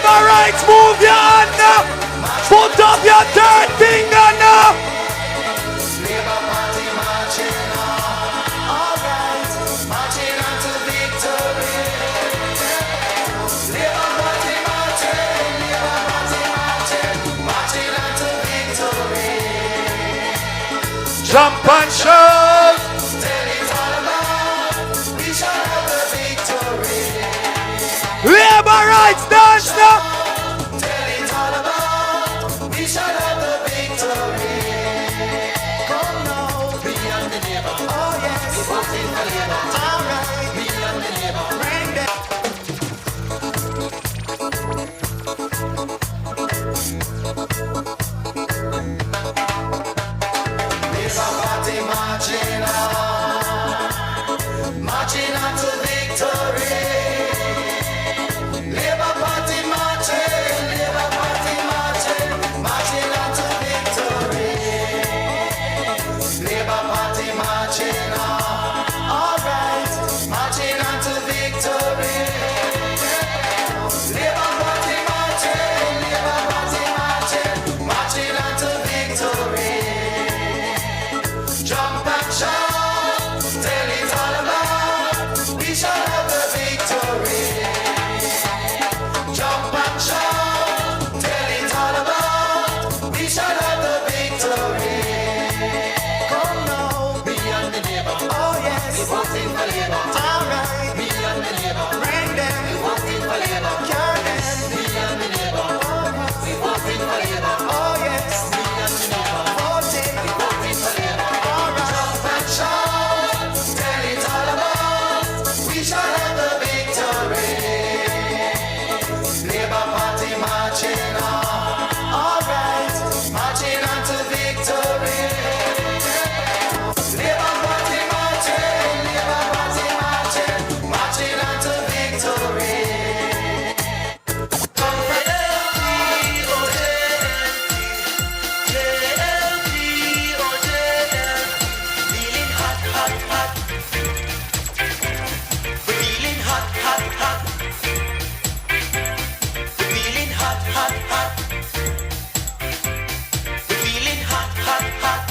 Labor rights, move your hand now. Put up your third finger now. Labor Party marching on. Alright, marching on to victory. Labor Party marching, Labor Party marching, marching on to victory. Jump and shout. Tell it all about, we shall have the victory. Labor rights, dance now. Tell it all about, we shall have the victory. Come now, be on the neighbor. Oh yes, we voting for labor. Alright, be on the neighbor. Bring them. Labor Party marching on to victory. Labor Party marching, Labor Party marching, marching on to victory. Labor Party marching on, alright, marching on to victory. Labor Party marching, Labor Party marching, marching on to victory. Jump and shout, tell it all about, we shall have the victory. Jump and shout, tell it all about, we shall have the victory. Come now, be on the neighbor. Oh yes, we voting for labor. Alright, be on the neighbor. Bring them, we voting for labor. Carry them, be on the neighbor. We voting for labor. Oh yes, be on the neighbor. Voting, we voting for labor. Alright, jump and shout, tell it all about, we shall have the victory. Labor Party marching on, alright, marching on to victory. Labor Party marching, Labor Party marching, marching on to victory. Feeling hot, hot, hot. We're feeling hot, hot, hot. We're feeling hot, hot, hot. We're feeling hot, hot, hot.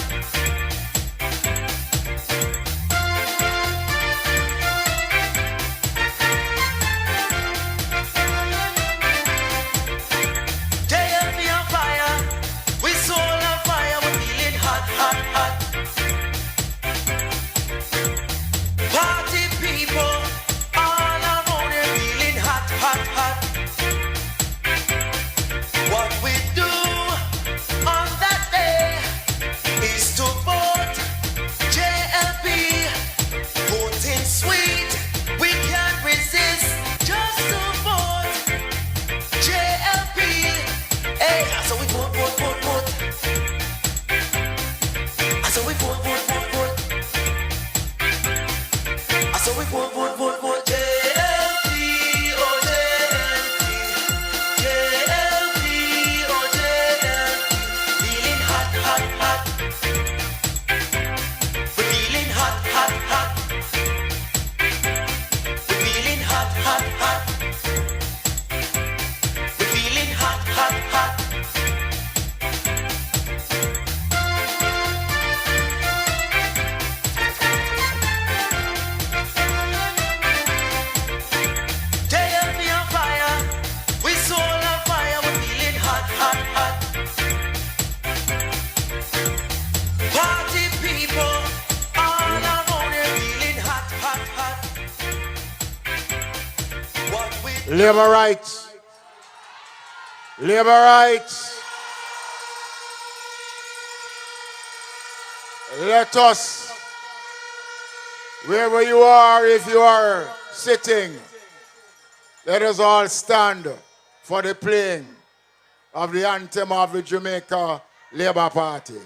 JLP on fire, we soul on fire. We're feeling hot, hot, hot. Party people all around here feeling hot, hot, hot. What we do on that day is to vote JLP, voting sweet. We can't resist just to vote JLP. Hey, so we vote, vote, vote, vote. So we vote, vote, vote, vote. So we vote, vote, vote, vote. JLP, oh JLP, JLP, oh JLP. Feeling hot, hot, hot. We're feeling hot, hot, hot. We're feeling hot, hot, hot. We're feeling hot, hot, hot. JLP on fire, we soul on fire, we're feeling hot, hot, hot. Party people all around here feeling hot, hot, hot. What we Labor rights. Labor rights. Let us, wherever you are, if you are sitting, let us all stand for the playing of the anthem of the Jamaica Labour Party.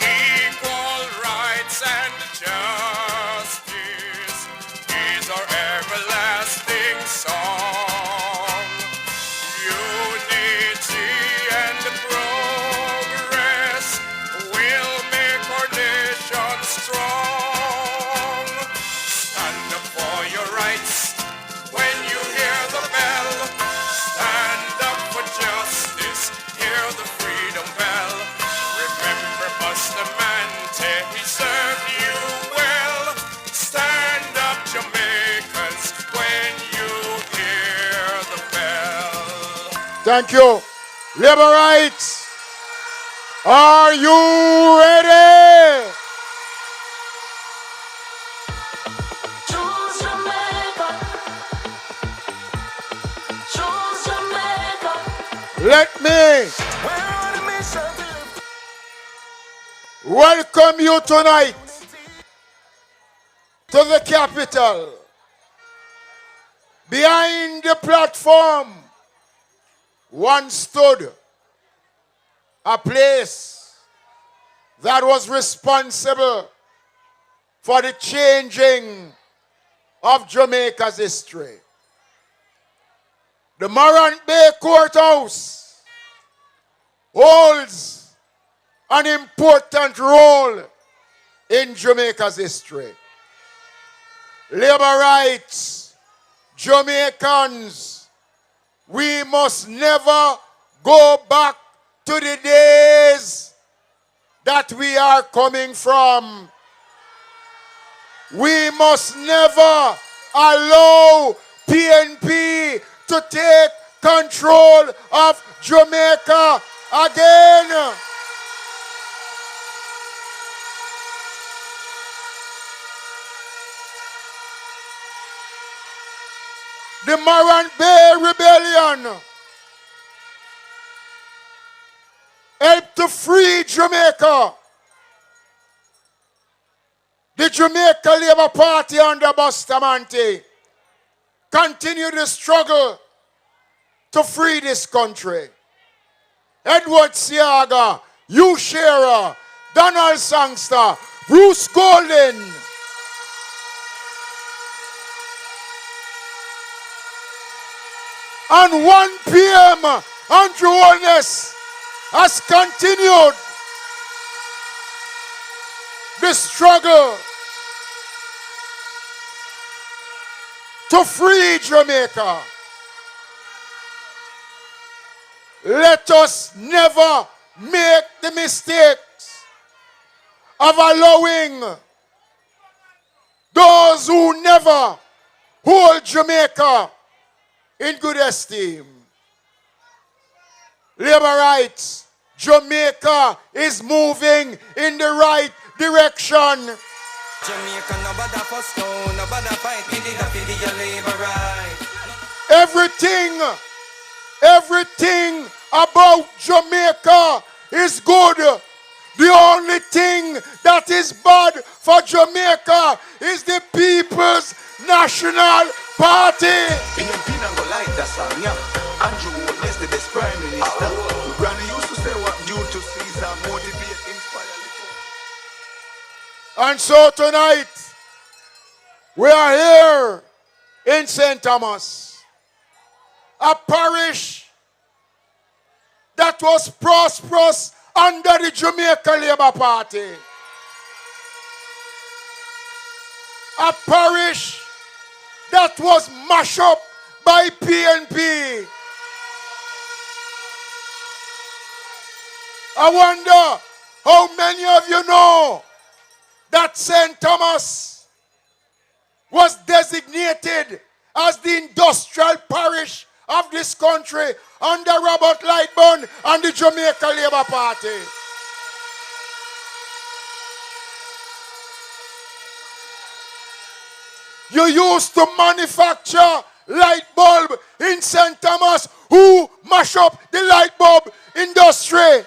Equal rights and justice is our everlasting song. Unity and progress will Thank you. Labor rights. Are you ready? Choose Jamaica. Choose Jamaica. Let me We're on a mission to live. welcome you tonight to the capital. Behind the platform once stood a place that was responsible for the changing of Jamaica's history. The Morant Bay Courthouse holds an important role in Jamaica's history. Labor rights, Jamaicans, we must never go back to the days that we are coming from. We must never allow PNP to take control of Jamaica again. The Morant Bay Rebellion helped to free Jamaica. The Jamaica Labour Party under Bustamante continued the struggle to free this country. Edward Siaga, Hugh Shearer, Donald Sangster, Bruce Golden, and 1 p.m. Andrew Holness has continued the struggle to free Jamaica. Let us never make the mistakes of allowing those who never hold Jamaica in good esteem. Labor rights, Jamaica is moving in the right direction. Jamaica, nobody for stone, nobody fight, we did a for the labor right. Everything about Jamaica is good. The only thing that is bad for Jamaica is the People's National Party. Andrew Holness, the best prime minister. Granny used to say what due to Caesar motivate, inspire. And so tonight, we are here in St. Thomas, a parish that was prosperous under the Jamaica Labour Party. A parish that was mashed up by PNP. I wonder how many of you know that St. Thomas was designated as the industrial parish of this country under Robert Lightburn and the Jamaica Labour Party. You used to manufacture light bulb in St. Thomas. Who mash up the light bulb industry?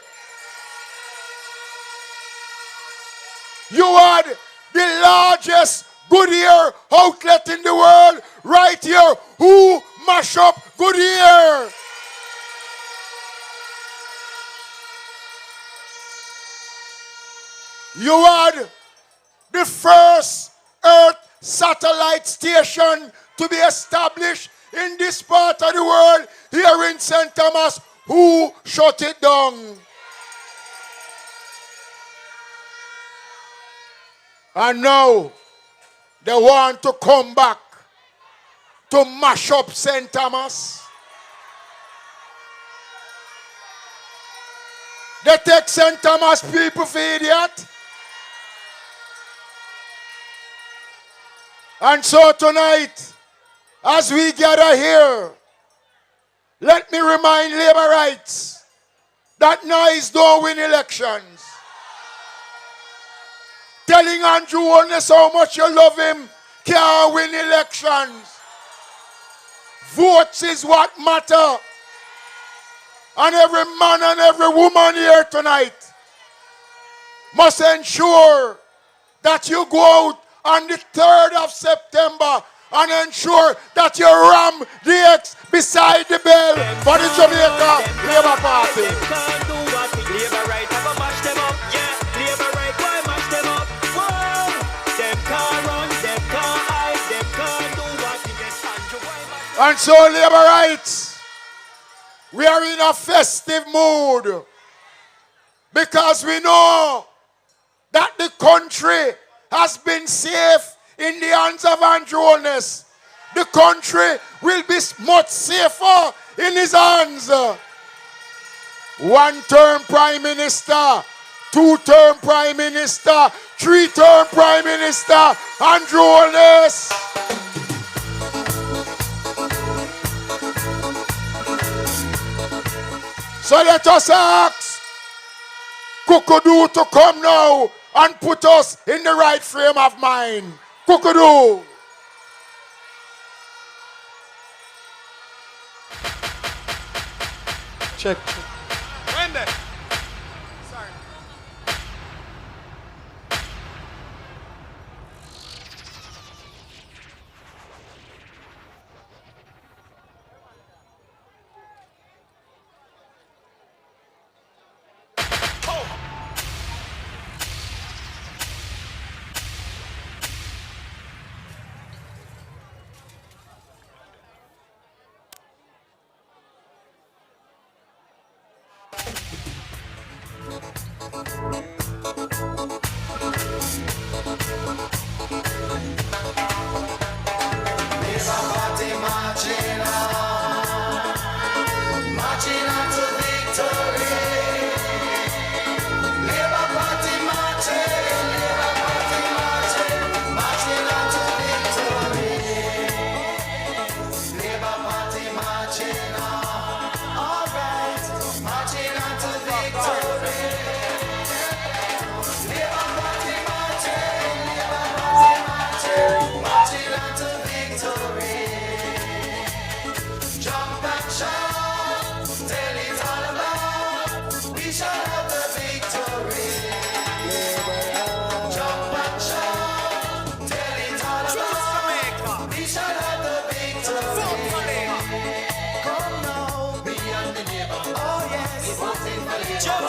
You had the largest Goodyear outlet in the world right here. Who mash up Goodyear? You had the first Earth satellite station to be established in this part of the world here in St. Thomas. Who shut it down? And now they want to come back to mash up St. Thomas. They take St. Thomas people for idiot. And so tonight, as we gather here, Let me remind labor rights that noise don't win elections. Telling Andrew Holness how much you love him can't win elections. Votes is what matter. And every man and every woman here tonight must ensure that you go out on the 3rd of September and ensure that you ram the X beside the bell for the Jamaica Labour Party. And so, labor rights, we are in a festive mood because we know that the country has been safe in the hands of Andrew Holness. The country will be much safer in his hands. 1-term Prime Minister, 2-term Prime Minister, 3-term Prime Minister, Andrew Holness. So let us ask Kukudu to come now and put us in the right frame of mind. Kukudu. Check. When then?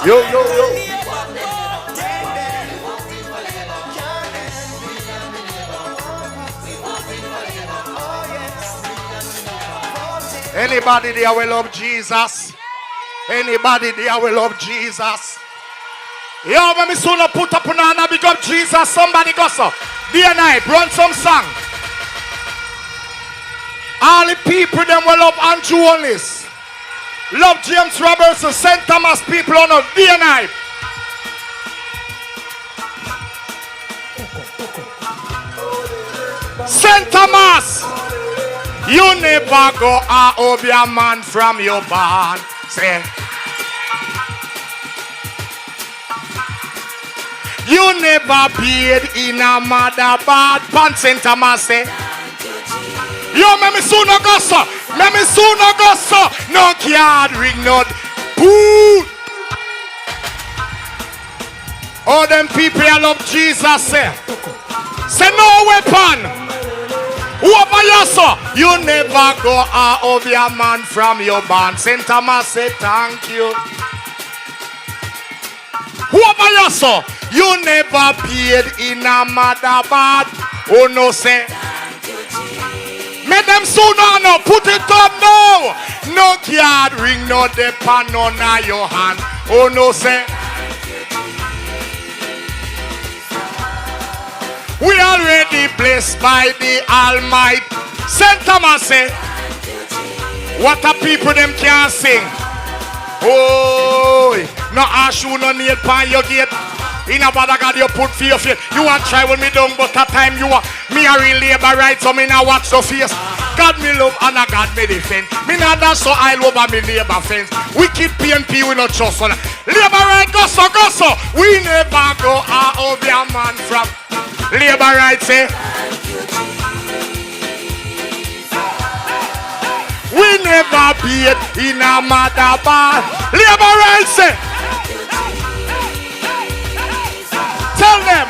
Yo, yo, yo. Anybody there will love Jesus? Anybody there will love Jesus? Yo, when me sooner put up on and big up Jesus, somebody go so. Day and night, run some song. All the people them will love Andrew Holness. Love James Robertson, St. Thomas people on a day and night. St. Thomas, you never go out of your man from your barn. Say, you never paid in a mother bad pan. St. Thomas say, yo, me soon go so. Me soon go so. No card ring, not boo. All them people I love Jesus say. Say no weapon. Whoever you saw, you never go out of your man from your band. St. Thomas say thank you. Whoever you saw, you never paid in a mother bad. Oh no say. Make them sooner no, put it up now. No card ring, no depend on your hand. Oh no say. We already blessed by the Almighty. St. Thomas say, what a people them can't sing. Oh, no ash you no nail pan your gate. In a bad God you put for your face. You want try with me down, but that time you are me a real labor right, so me now watch the face. God me love and a God me defend. Me not dance so I'll over me neighbor fence. Wicked PNP we not trust on. Labor right go so. We never go out of your man from. Labor right say. We never beat in a mother bar. Labor right say. Tell them.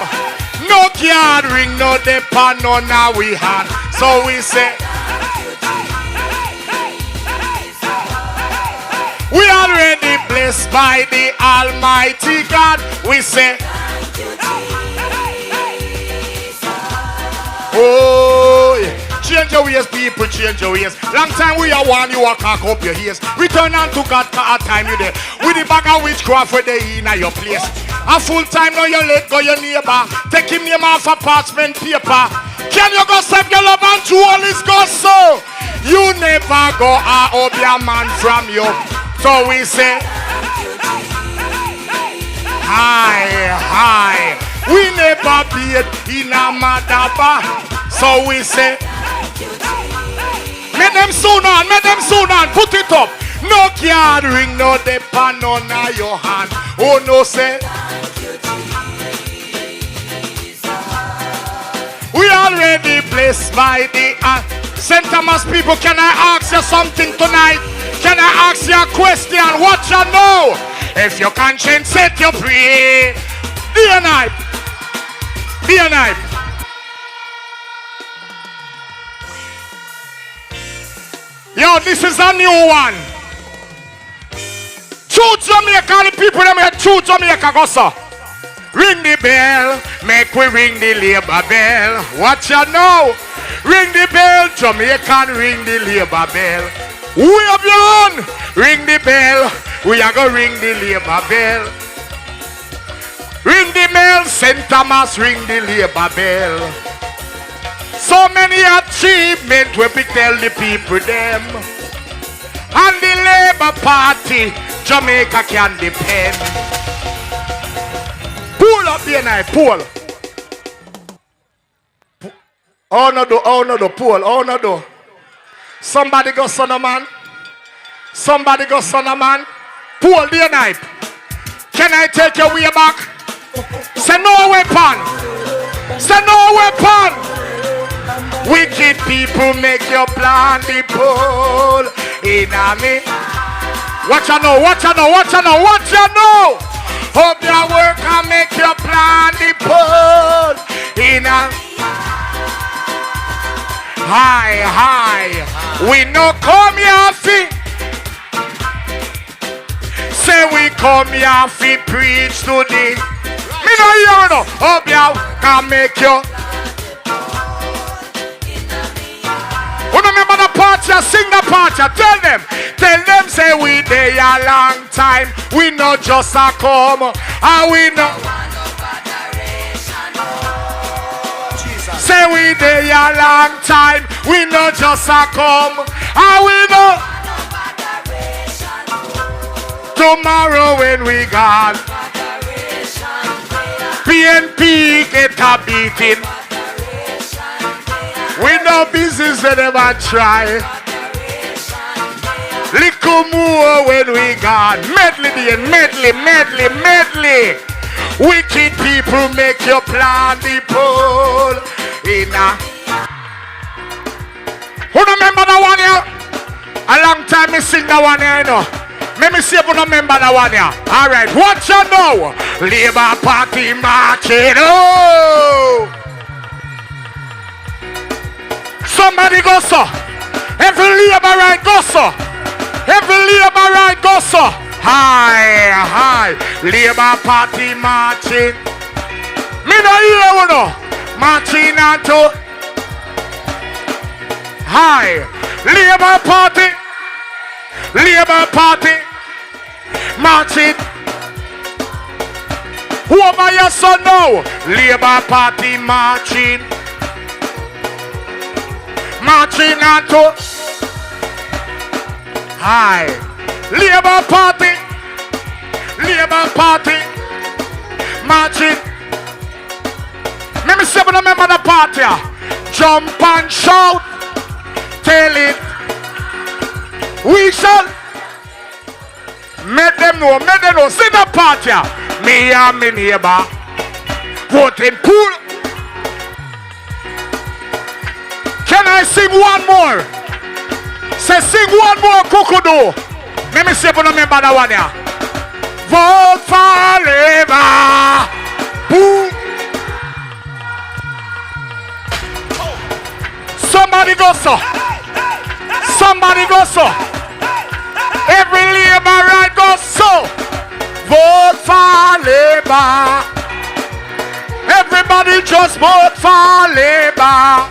No card ring, no depend on our we hand. So we say. We already blessed by the Almighty God. We say. Oh, yeah. Change your ways, people, change your ways. Long time we are one, you are cock up your ears. Return unto God for a time you there. With the bag of witchcraft where they in your place. A full time now you let go your neighbor. Take him name off a parchment paper. Can you go save your love and true all is God so? You never go out of your man from you. So we say, hi. We never beat in a madaba. So we say, make them soon on, put it up. No card ring, no depend on your hand. Oh no, say. We already blessed by the St. Thomas people. Can I ask you something tonight? Can I ask you a question? What you know? If your conscience set you free. Day and night. Yo, this is a new one. True Jamaica, the people them here, true Jamaica, go so. Ring the bell, make we ring the labor bell. What you know? Ring the bell, Jamaican, ring the labor bell. We have your own. Ring the bell, we are going to ring the labor bell. Ring the bell, St. Thomas, ring the labor bell. So many achievements we be tell the people them. And the Labour Party, Jamaica can depend. Pull up here now, pull. Oh no, pull, oh no. Somebody go son of man. Pull the knife. Can I take your way back? Say no weapon. Wicked people make your plan the pull in a me. What you know? Hope your work and make your plan the pull in a high. We no come here fi. Say we come here fi preach today. Me no hear no. Hope you can make your. Who remember the part ya? Sing the part ya. Tell them say we dey a long time. We not just a come, and we no. Say we dey a long time. We not just a come, and we no. Tomorrow when we gone, PNP get a beating. We no business they never try. Little more when we gone. Medley. Wicked people make your plan the pull in a. Who remember that one here? A long time me sing that one here, you know. Let me see if you remember that one here. Alright, what you know? Labour Party marching. Oh! Somebody go so. Every Labour right go so. Hi. Labour Party marching. Me no hear you know. Marching onto. Hi. Labour Party. Marching. Who over your son now? Labour Party marching. Marching onto. Hi. Labour Party. Marching. Let me see if you remember the party. Jump and shout. tell it. We shall make them know, see the party. Me and my neighbor voting pool. Can I sing one more? Say sing one more Kukudu. Let me see if you remember that one here. Vote for Labour. Boom. Somebody go so. Somebody go so. Every Labour right go so. Vote for Labour. Everybody just vote for Labour.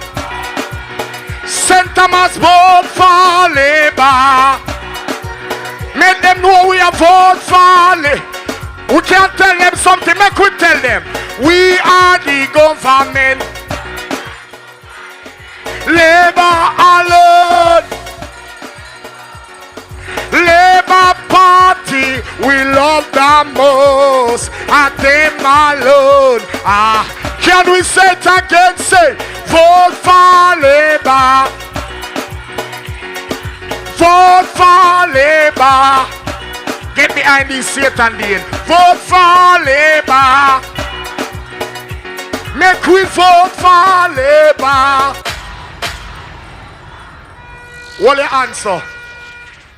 St. Thomas vote for Labour. Make them know we are vote for Labour. We can't tell them something, make we tell them. We are the government. Labour alone. Labour Party, we love the most. And them alone. Can we say it again? Say, vote for Labour. Vote for Labour. Get behind this Satan Dean. Vote for Labour. Make we vote for Labour. What the answer?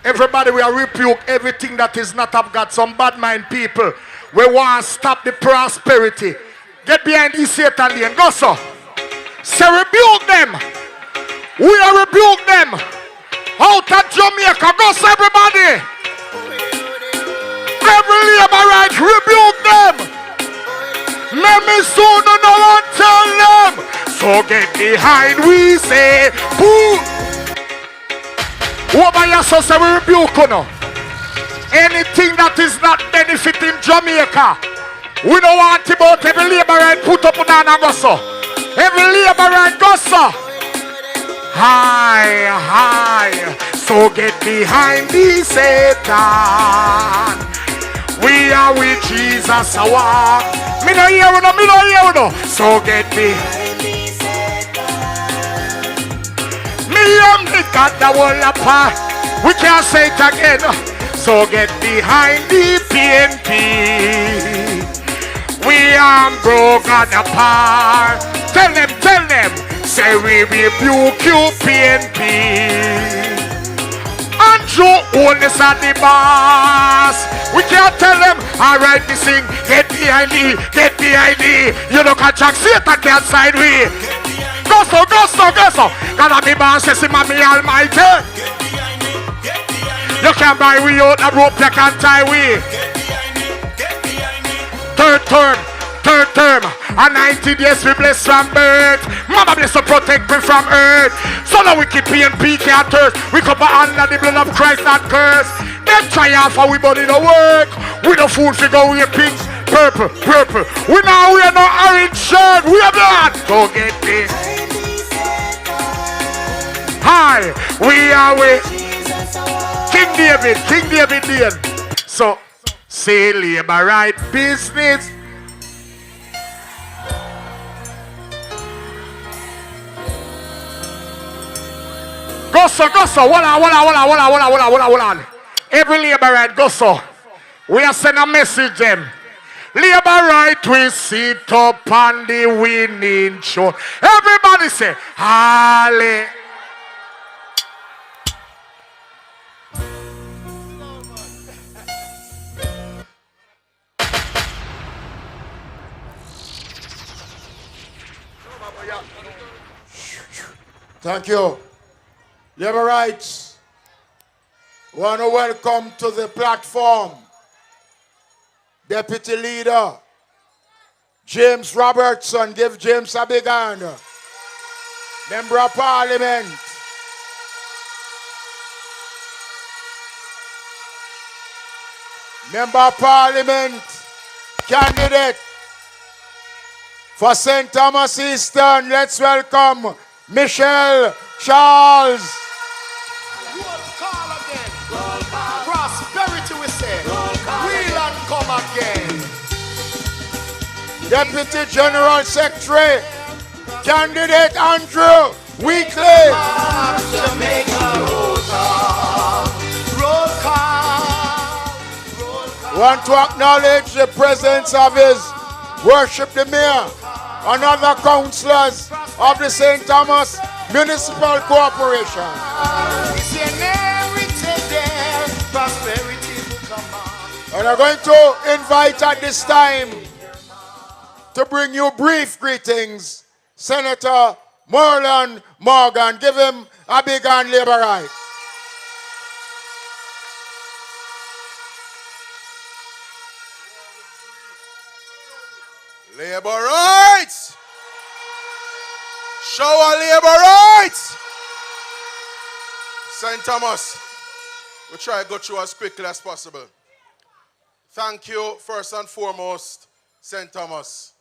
Everybody will rebuke everything that is not of God. Some bad mind people. We want to stop the prosperity. Get behind this Satan Dean. Go so. Say rebuke them. We are rebuke them. Out of Jamaica. Go so everybody. Every Labour right, rebuke them. Let me soon no one tell them. So get behind, we say, boo. What about yourself, say we rebuke you now? Anything that is not benefiting Jamaica, we don't want about every Labour right put up on and go so. Every Labour right go so. High, high. So get behind the Satan. We are with Jesus, I walk. Me no hear no, me no hear no. So get behind the Satan. Me am the God that will apart. We can't say it again. So get behind the PNP. We are broken apart. Tell them. Say we rebuke you PNP. Andrew Holness at the boss. We can't tell them. Alright, we sing. Get behind me. You don't catch a Satan can't side we. Go so. Gonna be boss, says him and me almighty. You can't buy we out the rope, you can't tie we. Third term. And 90 days we bless from birth. Mama bless to protect me from earth. So now we keep and PK at earth. We cover under the blood of Christ, not curse. Them triumph for we body no work. We no food figure, we pink, purple. We now we are no orange shirt, we are blood. Go get it. Hi, we are with King David Dean. So say Labour right business. Go so. Hold on. Every Labour right, go so. We are sending a message them. Labour right, we sit up on the winning show. Everybody say, Halle. Thank you. Labour rights, want to welcome to the platform Deputy Leader James Robertson. Give James a big hand. Member of Parliament. Member of Parliament candidate for St. Thomas Eastern. Let's welcome Pernell Charles. Call again. Prosperity we say. Wheel and come again. Deputy General Secretary, candidate Andrew Wheatley. Jamaica roll call. Roll call. Roll call. Want to acknowledge the presence of his worship the mayor and other councillors of the St. Thomas Municipal Corporation. It's an heritage there. Prosperity will come on. And I'm going to invite at this time to bring you brief greetings, Senator Marlon Morgan. Give him a big hand, Labour right. Labor rights! Show our labor rights! St. Thomas, we'll try to go through as quickly as possible. Thank you, first and foremost, St. Thomas,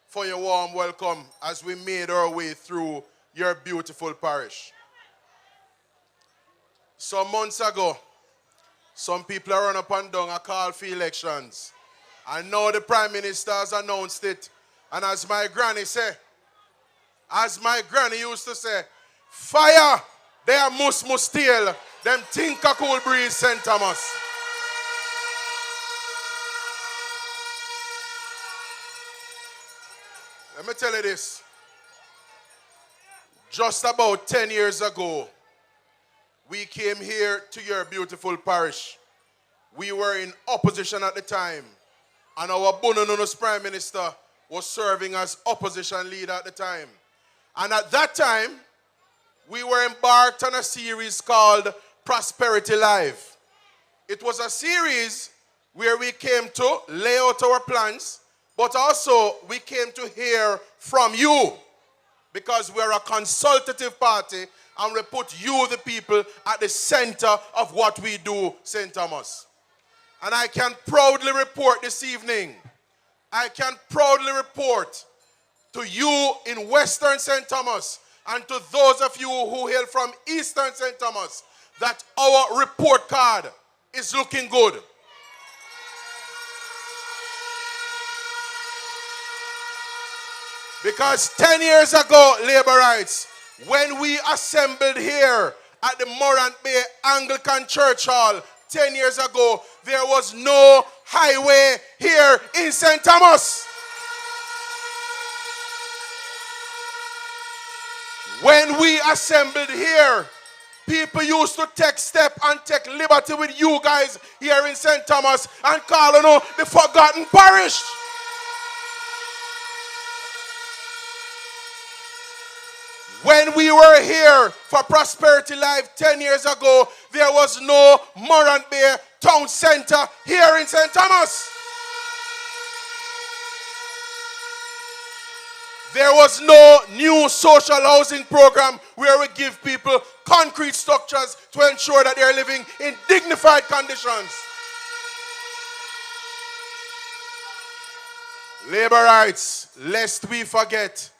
for your warm welcome as we made our way through your beautiful parish. Some months ago, some people are run up and down a call for elections. I know the Prime Minister has announced it. And as my granny used to say, fire, they are must steal. Them think a cool breeze, St. Thomas. Let me tell you this. Just about 10 years ago, we came here to your beautiful parish. We were in opposition at the time. And our Bonononos Prime Minister was serving as opposition leader at the time. And at that time, we were embarked on a series called Prosperity Live. It was a series where we came to lay out our plans, but also we came to hear from you, because we're a consultative party and we put you, the people, at the center of what we do, St. Thomas. And I can proudly report this evening, I can proudly report to you in Western St. Thomas and to those of you who hail from Eastern St. Thomas that our report card is looking good. Because 10 years ago, Labour Rights, when we assembled here at the Morant Bay Anglican Church Hall 10 years ago, there was no highway here in St. Thomas. When we assembled here, people used to take step and take liberty with you guys here in St. Thomas and call you the forgotten parish. When we were here for Prosperity Live 10 years ago, there was no Morant Bay Town Center here in St. Thomas. There was no new social housing program where we give people concrete structures to ensure that they are living in dignified conditions. Labour rights, lest we forget,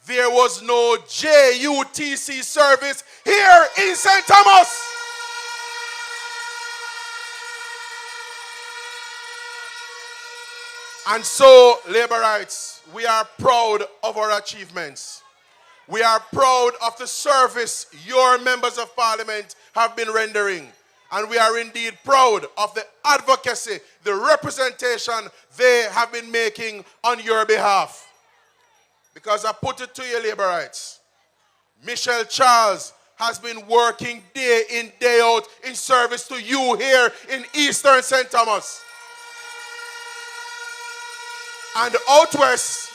there was no JUTC service here in St. Thomas. And so, Labour rights, we are proud of our achievements. We are proud of the service your members of parliament have been rendering. And we are indeed proud of the advocacy, the representation they have been making on your behalf. Because I put it to you, Labour rights, Pernell Charles has been working day in, day out in service to you here in Eastern St. Thomas. And out west,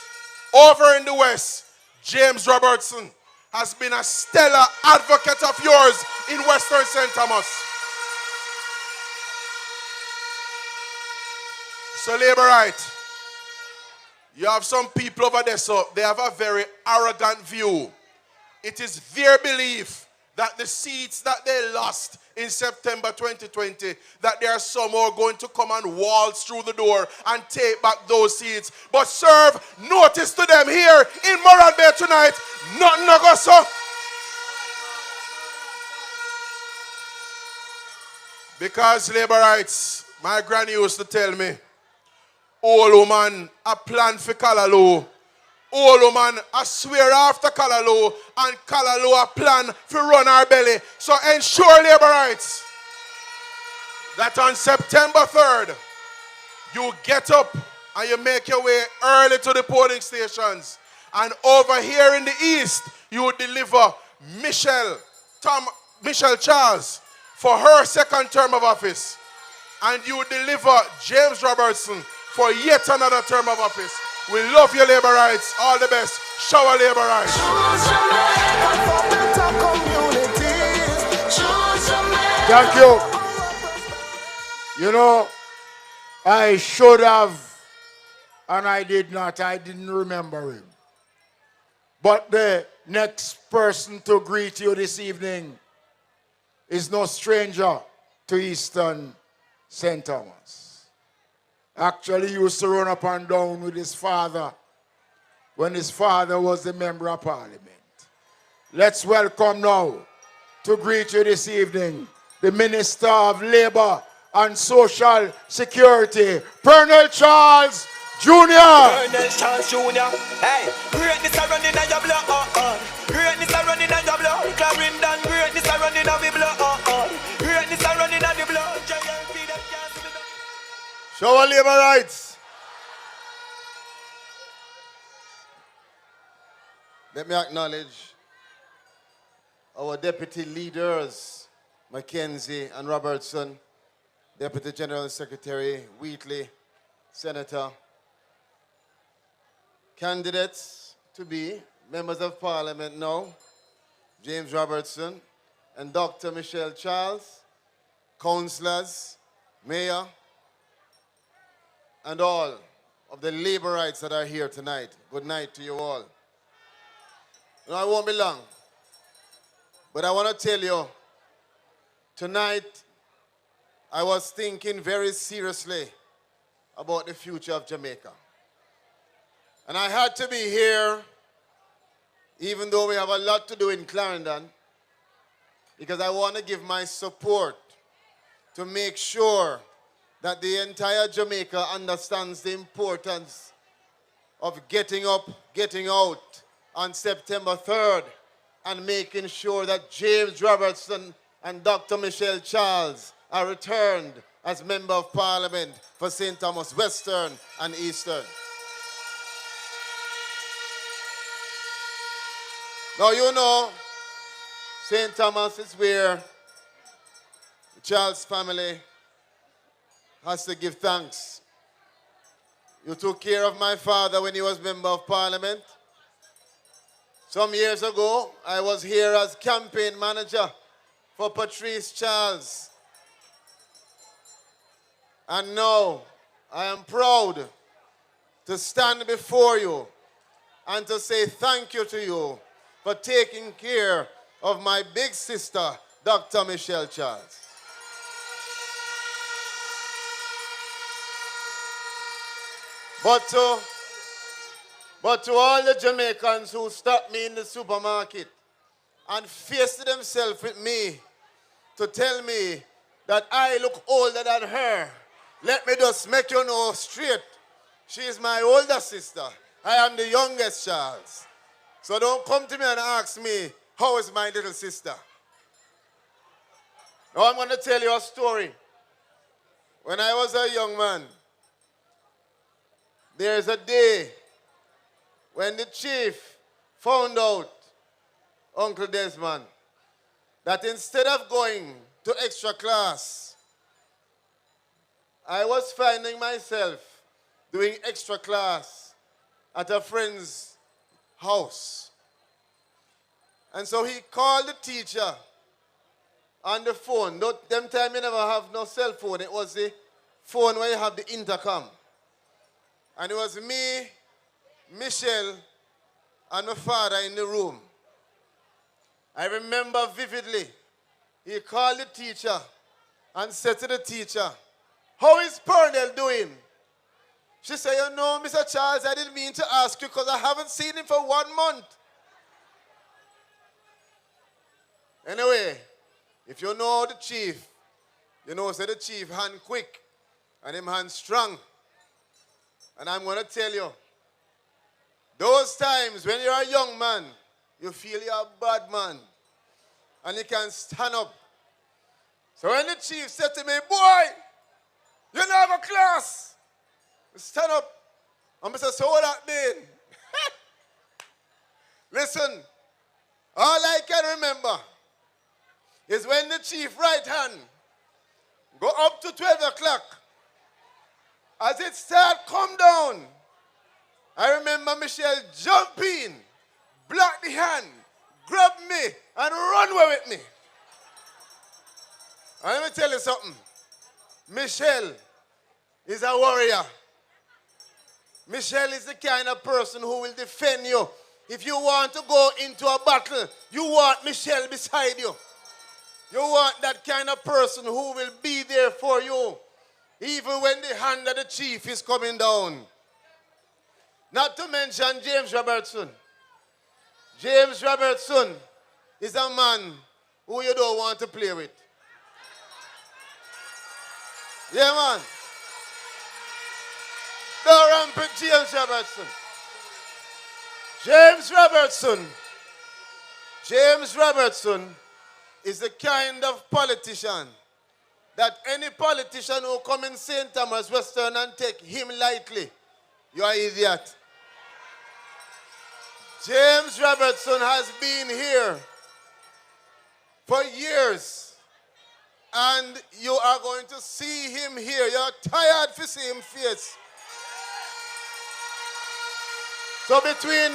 over in the west, James Robertson has been a stellar advocate of yours in Western St. Thomas. So, Labour right, you have some people over there, so they have a very arrogant view. It is their belief that the seats that they lost in September 2020, that they are somehow going to come and waltz through the door and take back those seats. But serve notice to them here in Morant Bay tonight, nothing no go so. Because Labour rights, my granny used to tell me, old woman a plan for Callaloo, old woman I swear after Callaloo and Callaloo a plan to run our belly. So ensure labor rights that on September 3rd, you get up and you make your way early to the polling stations. And over here in the east, you deliver Michelle Charles for her second term of office. And you deliver James Robertson for yet another term of office. We love your labor rights. All the best. Shower labor rights. Thank you. You know, I should have, and I did not. I didn't remember him. But the next person to greet you this evening is no stranger to Eastern St. Thomas. Actually, he used to run up and down with his father when his father was the member of parliament. Let's welcome now to greet you this evening the Minister of Labor and Social Security, Pernell Charles Jr. Pernell Charles Jr. Hey, greatness are running on your blood. Greatness are running on your blood. Clarendon, greatness are running on your blood. Greatness are running on your blood. Show our labor rights. Let me acknowledge our deputy leaders, Mackenzie and Robertson, Deputy General Secretary Wheatley, Senator, candidates to be members of Parliament now, James Robertson and Dr. Michelle Charles, councillors, mayor, and all of the labor rights that are here tonight. Good night to you all. No, I won't be long, but I want to tell you, tonight I was thinking very seriously about the future of Jamaica. And I had to be here, even though we have a lot to do in Clarendon, because I want to give my support to make sure that the entire Jamaica understands the importance of getting up, getting out on September 3rd and making sure that James Robertson and Dr. Michelle Charles are returned as Member of Parliament for St. Thomas Western and Eastern. Now you know, St. Thomas is where the Charles family has to give thanks. You took care of my father when he was Member of Parliament. Some years ago, I was here as campaign manager for Patrice Charles. And now, I am proud to stand before you and to say thank you to you for taking care of my big sister, Dr. Michelle Charles. But to all the Jamaicans who stopped me in the supermarket and faced themselves with me to tell me that I look older than her, let me just make you know straight. She is my older sister. I am the youngest Charles. So don't come to me and ask me, how is my little sister? Now I'm going to tell you a story. When I was a young man, there's a day when the chief found out, Uncle Desmond, that instead of going to extra class, I was finding myself doing extra class at a friend's house. And so he called the teacher on the phone. Them time you never have no cell phone. It was the phone where you have the intercom. And it was me, Michelle, and my father in the room. I remember vividly, he called the teacher and said to the teacher, how is Pernell doing? She said, you know, Mr. Charles, I didn't mean to ask you because I haven't seen him for 1 month. Anyway, if you know the chief, you know, say the chief hand quick and him hand strong. And I'm going to tell you, Those times when you're a young man, you feel you're a bad man. And you can stand up. So when the chief said to me, boy, you don't have a class. Stand up. And I said, so what that mean? Listen, all I can remember is when the chief right hand go up to 12 o'clock. As it start come down, I remember Michelle jump in, block the hand, grab me, and run away with me. And let me tell you something. Michelle is a warrior. Michelle is the kind of person who will defend you. If you want to go into a battle, you want Michelle beside you. You want that kind of person who will be there for you, even when the hand of the chief is coming down. Not to mention James Robertson. James Robertson is a man who you don't want to play with. Yeah, man. Don't ramp with James Robertson. James Robertson. James Robertson is the kind of politician that any politician who come in St. Thomas Western and take him lightly, you are an idiot. James Robertson has been here for years, and you are going to see him here. You're tired to see him face. So between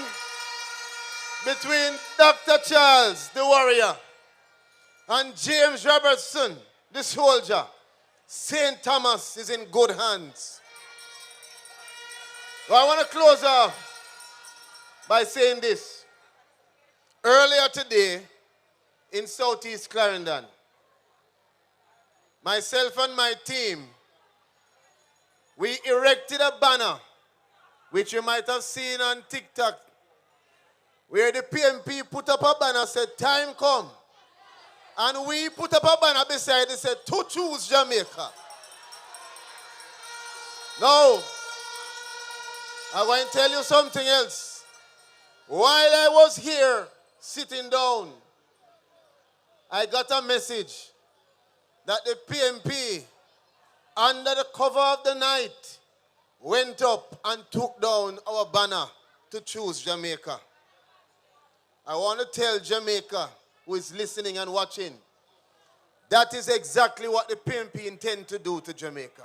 Dr. Charles, the warrior, and James Robertson, the soldier, St. Thomas is in good hands. So I want to close off by saying this. Earlier today, in Southeast Clarendon, myself and my team, we erected a banner, which you might have seen on TikTok, where the PMP put up a banner said, time come. And we put up a banner beside it said, to choose Jamaica. Now, I'm going to tell you something else. While I was here sitting down, I got a message that the PMP, under the cover of the night, went up and took down our banner to choose Jamaica. I want to tell Jamaica, who is listening and watching, that is exactly what the PMP intend to do to Jamaica.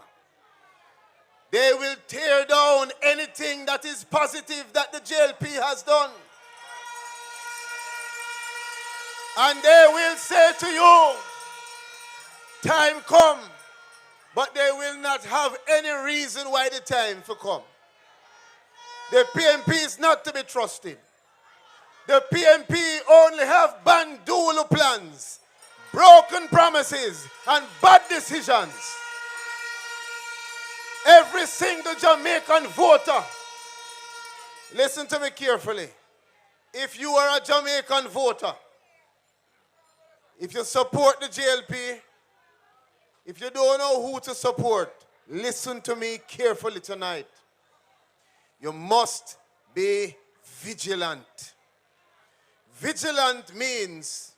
They will tear down anything that is positive that the JLP has done. And they will say to you, time come, but they will not have any reason why the time for come. The PMP is not to be trusted. The PMP only have bandulu plans, broken promises, and bad decisions. Every single Jamaican voter, listen to me carefully. If you are a Jamaican voter, if you support the JLP, if you don't know who to support, listen to me carefully tonight. You must be vigilant. Vigilant means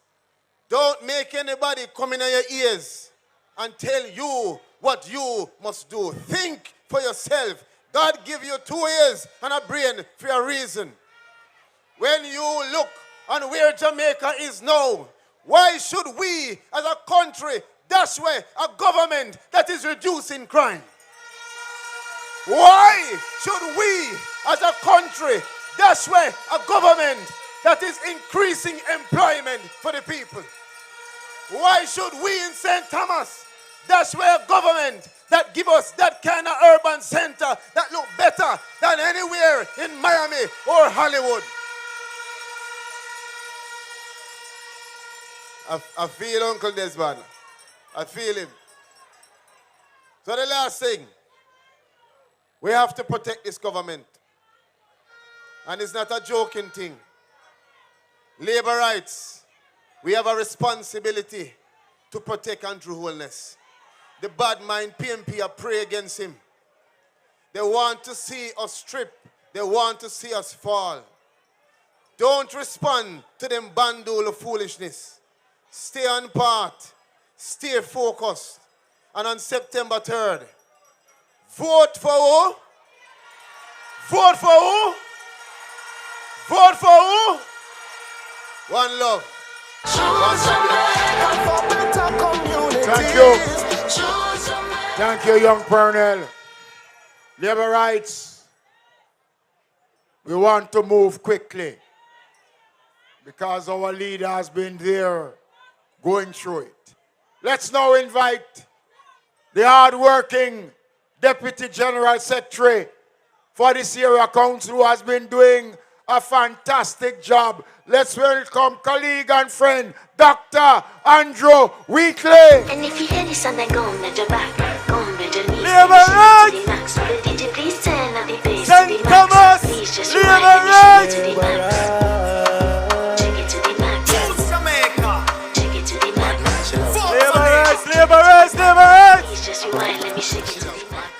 don't make anybody come in your ears and tell you what you must do. Think for yourself. God give you 2 ears and a brain for a reason. When you look on where Jamaica is now, why should we as a country dash away a government that is reducing crime? Why should we as a country dash away a government that is increasing employment for the people? Why should we in St. Thomas dash away a government that give us that kind of urban center that look better than anywhere in Miami or Hollywood? I feel Uncle Desmond. I feel him. So the last thing, we have to protect this government. And it's not a joking thing. Labor rights, we have a responsibility to protect Andrew Holness. The bad mind PMP are pray against him. They want to see us strip They want to see us fall. Don't respond to them bandul of foolishness. Stay on part. Stay focused. And on September 3rd, vote for who? Vote for who? Vote for who? One love. Thank you. Thank you, young Pernell. Labor rights. We want to move quickly because our leader has been there going through it. Let's now invite the hard-working Deputy General Secretary for this area council who has been doing a fantastic job. Let's welcome colleague and friend, Dr. Andrew Wheatley. And if you hear this and then go on with your back, go on with your knees. Liberate! To the max. So the DJ please turn up the bass St. to the Thomas! max. Please just Liberate! to the max. Take it to the max. Take it to the max. Liberate! Please just rewind, let me shake it to the max.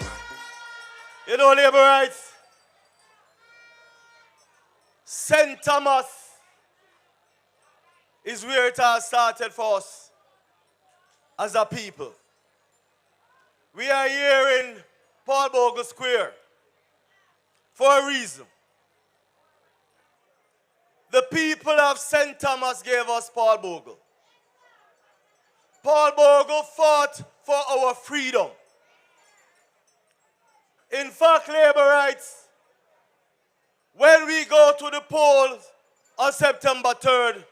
You know, labor rights. St. Thomas is where it has started for us as a people. We are here in Paul Bogle Square for a reason. The people of St. Thomas gave us Paul Bogle. Paul Bogle fought for our freedom. In fact, labor rights, when we go to the polls on September 3rd,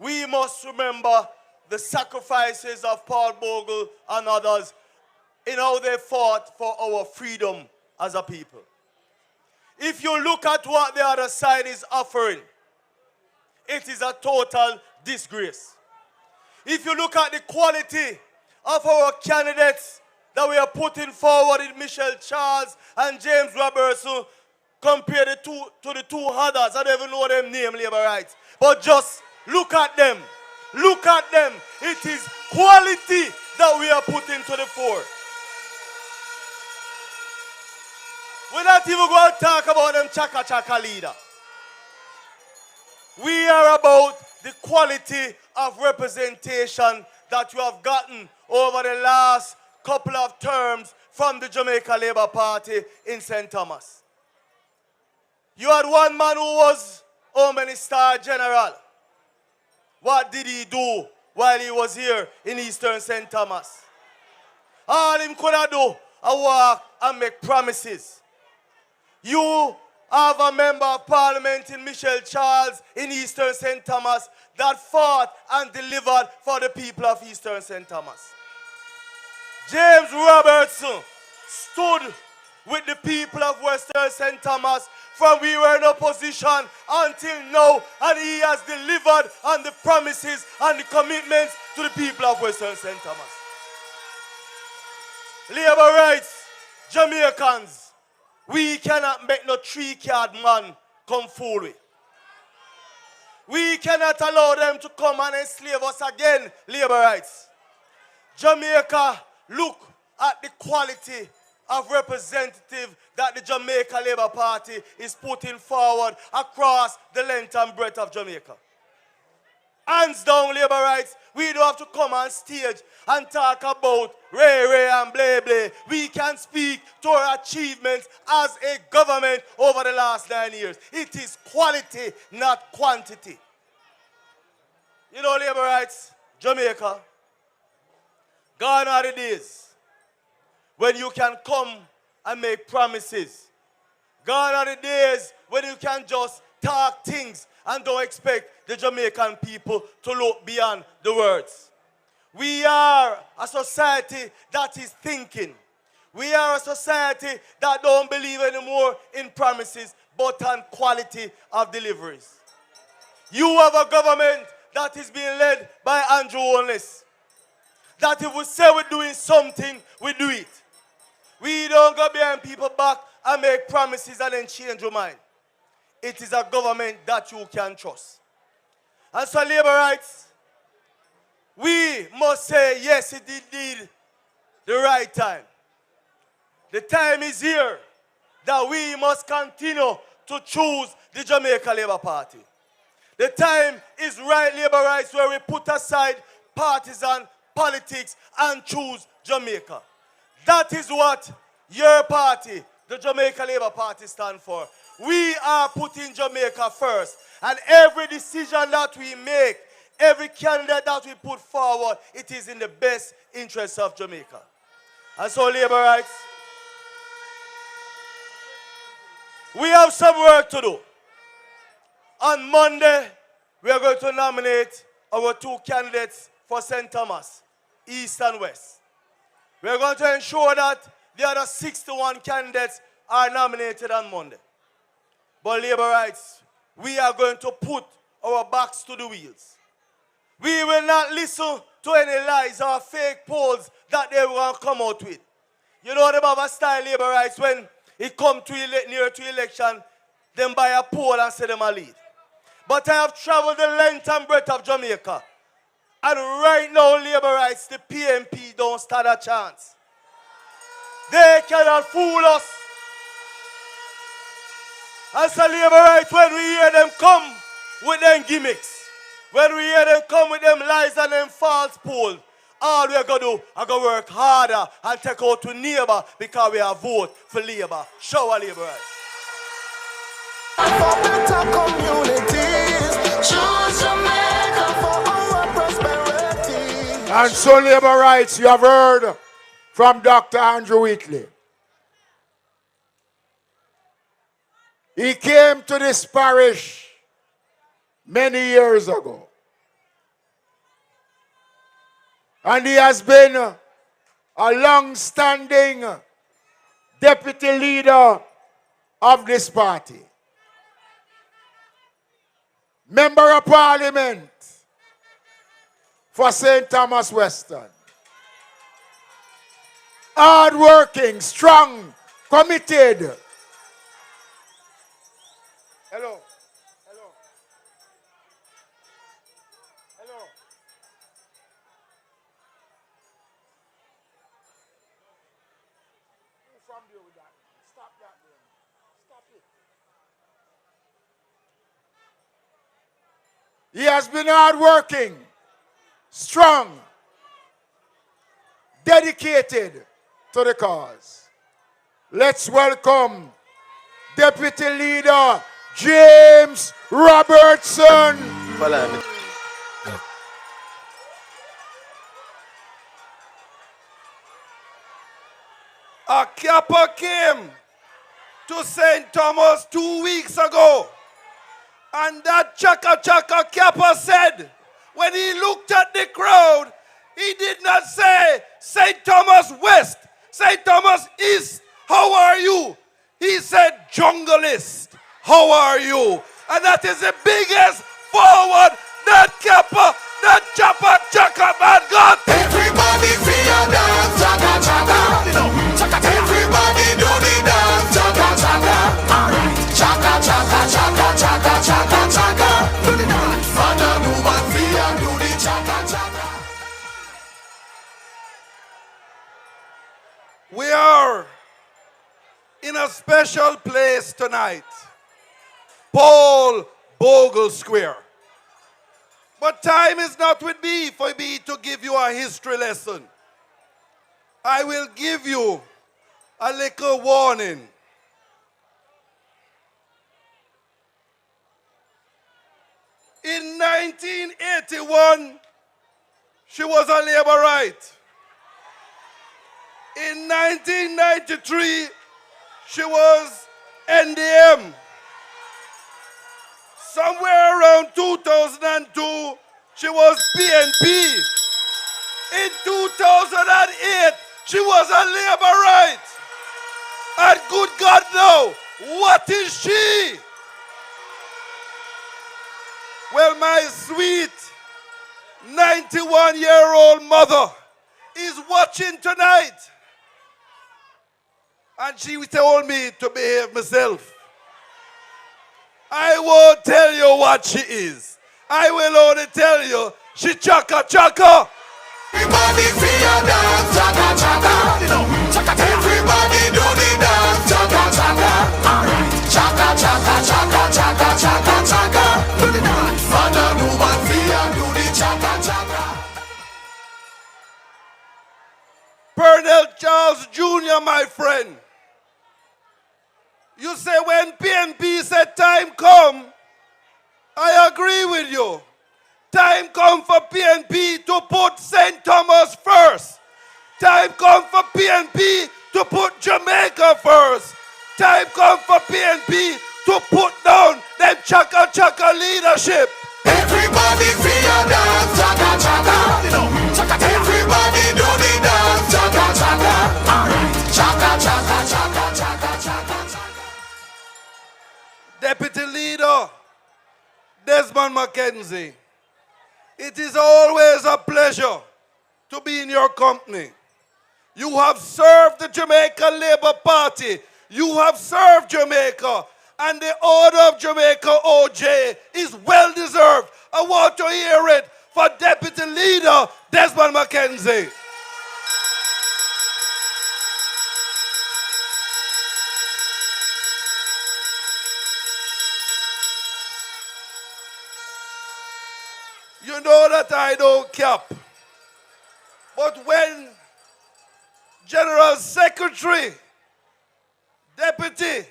we must remember the sacrifices of Paul Bogle and others in how they fought for our freedom as a people. If you look at what the other side is offering, it is a total disgrace. If you look at the quality of our candidates that we are putting forward in Pernell Charles and James Robertson, compare the two to the two others. I don't even know them name, labor rights. But just look at them. Look at them. It is quality that we are putting to the fore. We're not even going to talk about them chaka-chaka leader. We are about the quality of representation that you have gotten over the last couple of terms from the Jamaica Labour Party in St. Thomas. You had one man who was Home Minister General. What did he do while he was here in Eastern St. Thomas? All him could have do, a walk and make promises. You have a member of parliament in Pernell Charles in Eastern St. Thomas that fought and delivered for the people of Eastern St. Thomas. James Robertson stood with the people of Western St. Thomas from we were in opposition until now, and he has delivered on the promises and the commitments to the people of Western St. Thomas. Labor rights, Jamaicans, we cannot make no three-card man come fool with. We cannot allow them to come and enslave us again, labor rights. Jamaica, look at the quality of representative that the Jamaica Labour Party is putting forward across the length and breadth of Jamaica. Hands down, labor rights. We don't have to come on stage and talk about ray and blah. We can speak to our achievements as a government over the last 9 years. It is quality, not quantity. You know, labor rights, Jamaica, gone are the days when you can come and make promises. Gone are the days when you can just talk things and don't expect the Jamaican people to look beyond the words. We are a society that is thinking. We are a society that don't believe anymore in promises, but on quality of deliveries. You have a government that is being led by Holness. That if we say we're doing something, we do it. We don't go behind people back and make promises and then change your mind. It is a government that you can trust. And so labor rights, we must say, yes, it did the right time. The time is here that we must continue to choose the Jamaica Labour Party. The time is right, Labour Rights, where we put aside partisan politics and choose Jamaica. That is what your party, the Jamaica Labour Party, stand for. We are putting Jamaica first. And every decision that we make, every candidate that we put forward, it is in the best interest of Jamaica. And so, Labour Rights, we have some work to do. On Monday, we are going to nominate our 2 candidates for St. Thomas, East and West. We are going to ensure that the other 61 candidates are nominated on Monday. But Labour Rights, we are going to put our backs to the wheels. We will not listen to any lies or fake polls that they will come out with. You know the Baba style, Labour Rights, when it comes to near to election, them buy a poll and say them a lead. But I have traveled the length and breadth of Jamaica. And right now, Labour Rights, the PMP don't stand a chance. They cannot fool us. As a Labour Rights, when we hear them come with them gimmicks, when we hear them come with them lies and them false polls, all we are going to do is going to work harder and take out to neighbor because we are vote for Labour. Show our Labour Rights. For better communities, choose Jamaica for our prosperity. And so, Labour Rights, you have heard from Dr. Andrew Wheatley. He came to this parish many years ago. And he has been a long-standing deputy leader of this party. Member of Parliament for St. Thomas Western. Hard-working, strong, committed. Hello. Hello. Hello. Who from you with that? Stop that, man. Stop it. He has been hard-working, strong, dedicated to the cause. Let's welcome Deputy Leader James Robertson. A Kappa came to St. Thomas 2 weeks ago. And that Chaka Chaka Kappa said, when he looked at the crowd, he did not say, St. Thomas West, St. Thomas East, how are you? He said, Junglist, how are you? And that is the biggest forward that Kappa, that Chaka Chaka man got. Everybody feel dance, chaka chaka. Everybody do the dance, chaka chaka. Chaka chaka chaka chaka chaka chaka. Do the dance. Man and woman feel do the chaka chaka. We are in a special place tonight, Paul Bogle Square. But time is not with me for me to give you a history lesson. I will give you a little warning. In 1981, she was a Labourite. In 1993, she was NDM. Somewhere around 2002, she was PNP. In 2008, she was a Labourite. And good God now, what is she? Well, my sweet 91-year-old mother is watching tonight. And she told me to behave myself. I won't tell you what she is. I will only tell you she chaka chaka. Everybody feel dance, chaka chaka. Everybody do the dance, chaka chaka. Chaka chaka You say when PNP said time come, I agree with you. Time come for PNP to put St. Thomas first. Time come for PNP to put Jamaica first. Time come for PNP to put down them chaka chaka leadership. Everybody feel your dance, chaka chaka. Everybody do the dance, chaka chaka. Alright, chaka chaka chaka chaka chaka chaka. Deputy Leader Desmond McKenzie, it is always a pleasure to be in your company. You have served the Jamaica Labour Party. You have served Jamaica. And the Order of Jamaica, OJ, is well deserved. I want to hear it for Deputy Leader Desmond McKenzie. You know that I don't cap. But when General Secretary, Deputy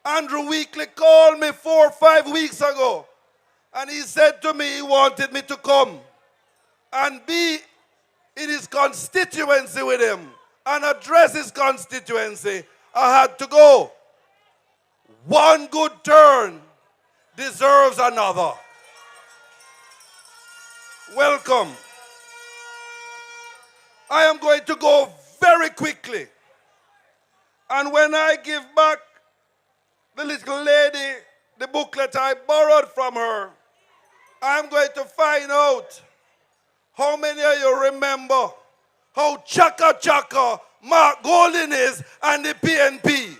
Andrew Wheatley called me 4 or 5 weeks ago, and he said to me he wanted me to come and be in his constituency with him and address his constituency, I had to go. One good turn deserves another. Welcome. I am going to go very quickly. And when I give back the little lady the booklet I borrowed from her, I'm going to find out how many of you remember how chaka chaka Mark Golden is and the PNP.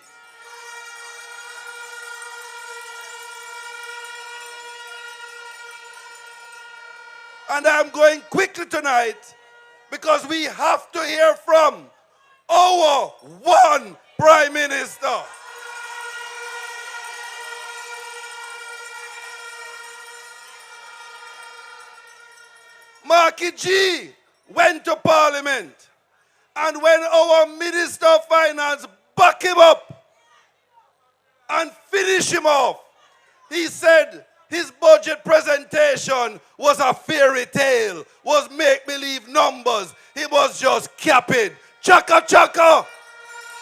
And I'm going quickly tonight because we have to hear from our one Prime Minister. Marky G went to Parliament, and when our Minister of Finance backed him up and finished him off, he said his budget presentation was a fairy tale, was make-believe numbers. He was just capping. Chaka chaka.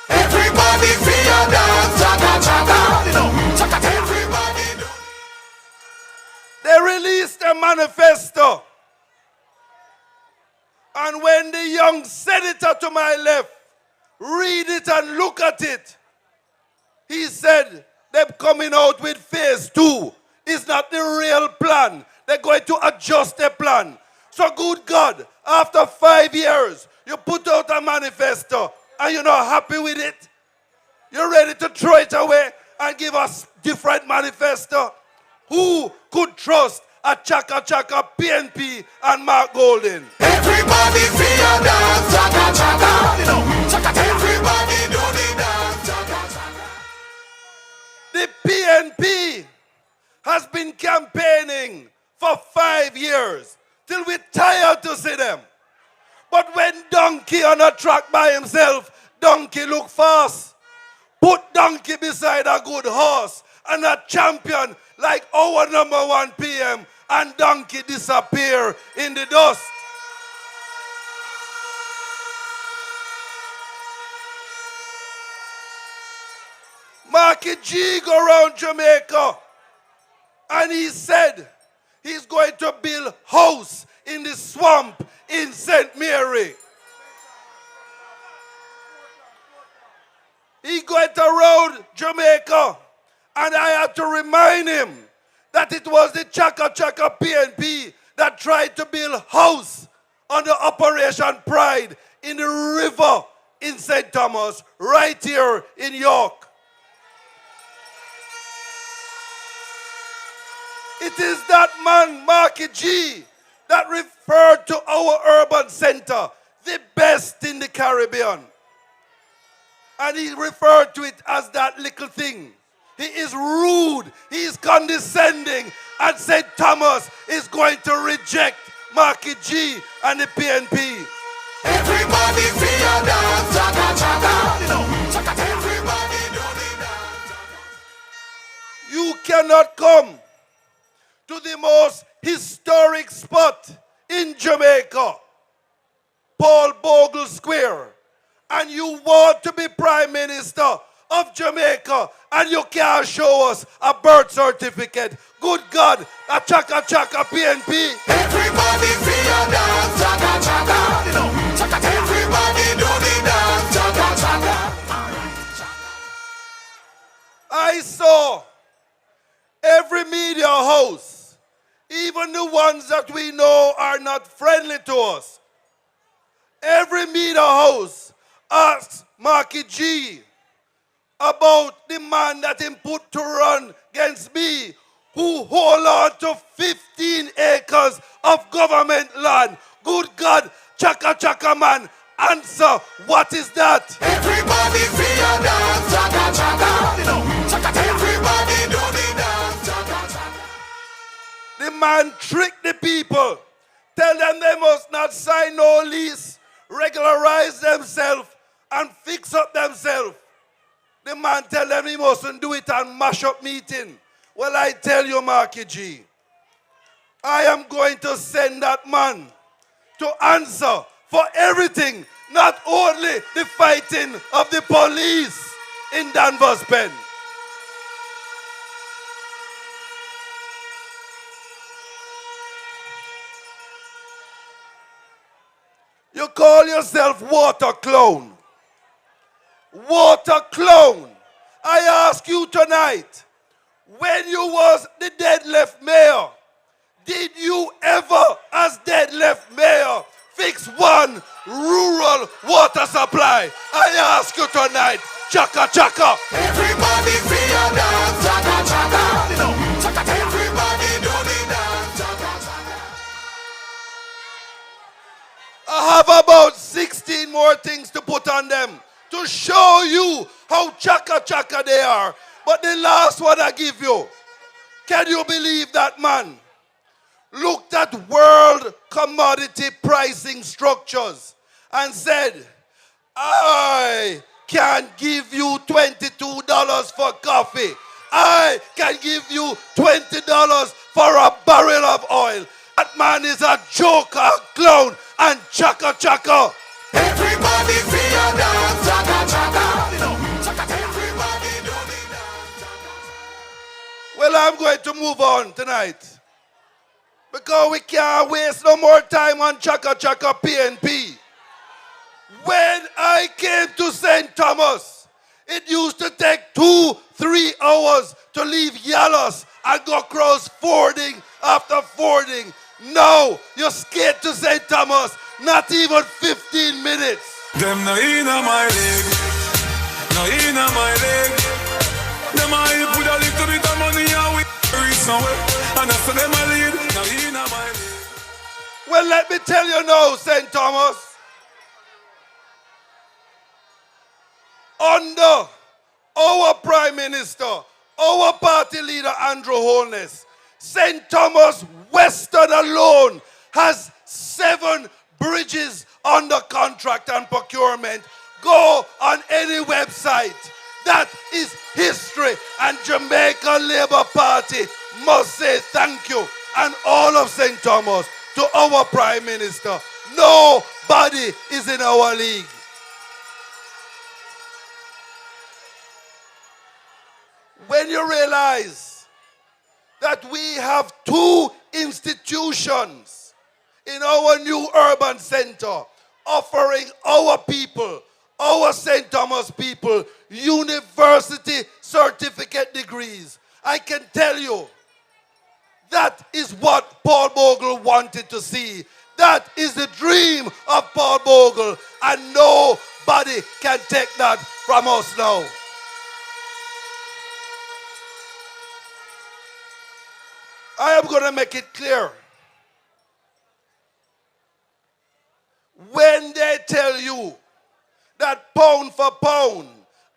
Everybody feel your dance, chaka chaka. Everybody do. They released a manifesto. And when the young senator to my left read it and look at it, he said they're coming out with phase 2. It's not the real plan. They're going to adjust their plan. So good God, after 5 years, you put out a manifesto and you're not happy with it? You're ready to throw it away and give us different manifesto? Who could trust a chaka chaka PNP and Mark Golden? Everybody feel your dance, chaka chaka. Everybody do the dance, chaka chaka. The PNP has been campaigning for 5 years till we're tired to see them. But when Donkey on a track by himself, Donkey look fast. Put Donkey beside a good horse and a champion like our number 1 PM, and Donkey disappear in the dust. Marky G go around Jamaica and he said he's going to build house in the swamp in St. Mary. He went around Jamaica and I had to remind him that it was the Chaka Chaka PNP that tried to build house under Operation Pride in the river in St. Thomas, right here in York. It is that man, Marky G, that referred to our urban center, the best in the Caribbean. And he referred to it as that little thing. He is rude, he is condescending, and St. Thomas is going to reject Marky G and the PNP. Everybody feel your dance, chaka chaka. Everybody do the dance. cannot come to the most historic spot in Jamaica, Paul Bogle Square, and you want to be Prime Minister of Jamaica and you can't show us a birth certificate, good God, a chaka chaka PNP. Everybody feel a dance, chaka chaka. Everybody do the dance, chaka chaka. I saw every media house, even the ones that we know are not friendly to us, every media house asked Marky G about the man that him put to run against me, who hold on to 15 acres of government land. Good God, chaka chaka man, answer, what is that? Everybody feel a dance, chaka chaka. Everybody do the dance, chaka chaka. The man tricked the people, tell them they must not sign no lease, regularize themselves and fix up themselves. The man tell them he mustn't do it and mash up meeting. Well, I tell you, Marky G, I am going to send that man to answer for everything, not only the fighting of the police in Danvers Pen. You call yourself water clown. Water clown. I ask you tonight, when you was the dead left mayor, did you ever, as dead left mayor, fix one rural water supply? I ask you tonight, chaka chaka. Everybody feel a dance, chaka chaka. Everybody do the dance, chaka chaka. I have about 16 more things to put on them to show you how chaka chaka they are. But the last one I give you, can you believe that man looked at world commodity pricing structures and said, I can give you $22 for coffee. I can give you $20 for a barrel of oil. That man is a joker, a clown, and chaka chaka. Everybody feel a dance, chaka chaka. Everybody do the dance, chaka. Well, I'm going to move on tonight because we can't waste no more time on chaka chaka PNP. When I came to St. Thomas, it used to take 2-3 hours to leave Yallas and go cross fording after fording. Now, you skate to St. Thomas, not even 15 minutes. Them no inna my league, no inna my league. Them I put a little bit of money and we reach somewhere. And after them I lead, no inna my league. Well, let me tell you now, St. Thomas. Under our Prime Minister, our party leader, Andrew Holness, St. Thomas Western alone has 7 bridges under contract and procurement. Go on any website. That is history. And Jamaica Labour Party must say thank you. And all of St. Thomas to our Prime Minister. Nobody is in our league. When you realize that we have 2 institutions in our new urban center offering our people, our St. Thomas people, university certificate degrees, I can tell you that is what Paul Bogle wanted to see. That is the dream of Paul Bogle, and nobody can take that from us now. I am going to make it clear. When they tell you that pound for pound,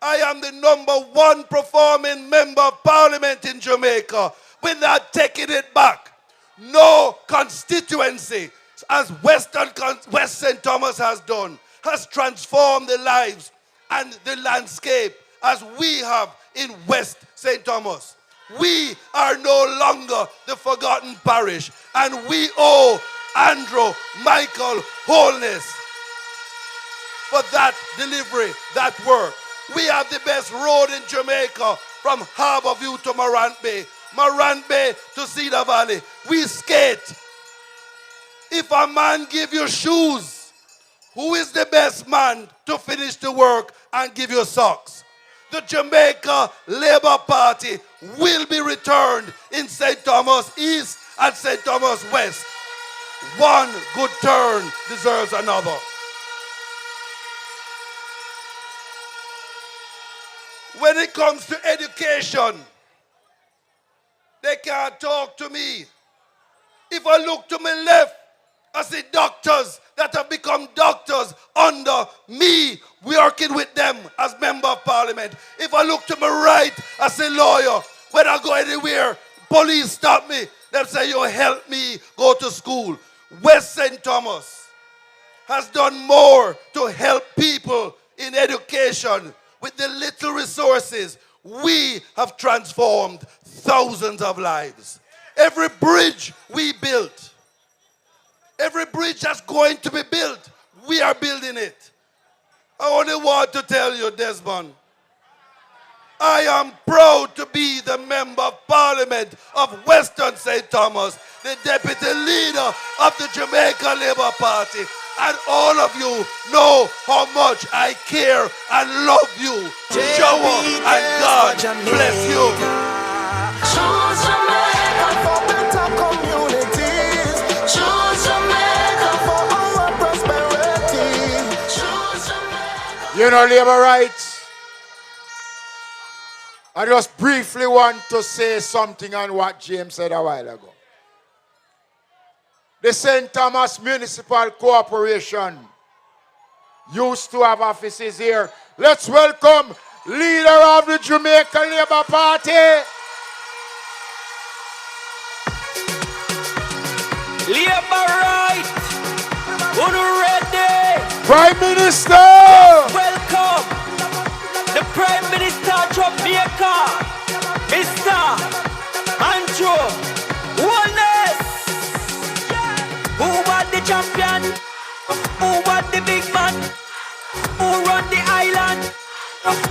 I am the #1 performing member of parliament in Jamaica, we're not taking it back. No constituency, as West St. Thomas has done, has transformed the lives and the landscape as we have in West St. Thomas. We are no longer the forgotten parish. And we owe Andrew Michael Holness for that delivery, that work. We have the best road in Jamaica from Harbour View to Morant Bay to Cedar Valley. We skate. If a man give you shoes, who is the best man to finish the work and give you socks? The Jamaica Labour Party will be returned in St. Thomas East and St. Thomas West. One good turn deserves another. When it comes to education, they can't talk to me. If I look to my left, I see doctors that have become doctors under me, working with them as member of parliament. If I look to my right, I see lawyer. When I go anywhere, police stop me. They say, you help me go to school. West St. Thomas has done more to help people in education. With the little resources, we have transformed thousands of lives. Every bridge we built, every bridge that's going to be built, we are building it. I only want to tell you, Desmond, I am proud to be the member of parliament of Western St. Thomas, the deputy leader of the Jamaica Labour Party. And all of you know how much I care and love you. Shower and God bless you. Choose Jamaica for better communities. Choose Jamaica for our prosperity. Choose Jamaica. You know, labor rights. I just briefly want to say something on what James said a while ago. The St. Thomas Municipal Corporation used to have offices here. Let's welcome leader of the Jamaica Labour Party. Labour right. Ready. Prime Minister. Welcome. The Prime Minister of Jamaica, Mr. Andrew Holness. Who was the champion? Who was the big man? Who run the island?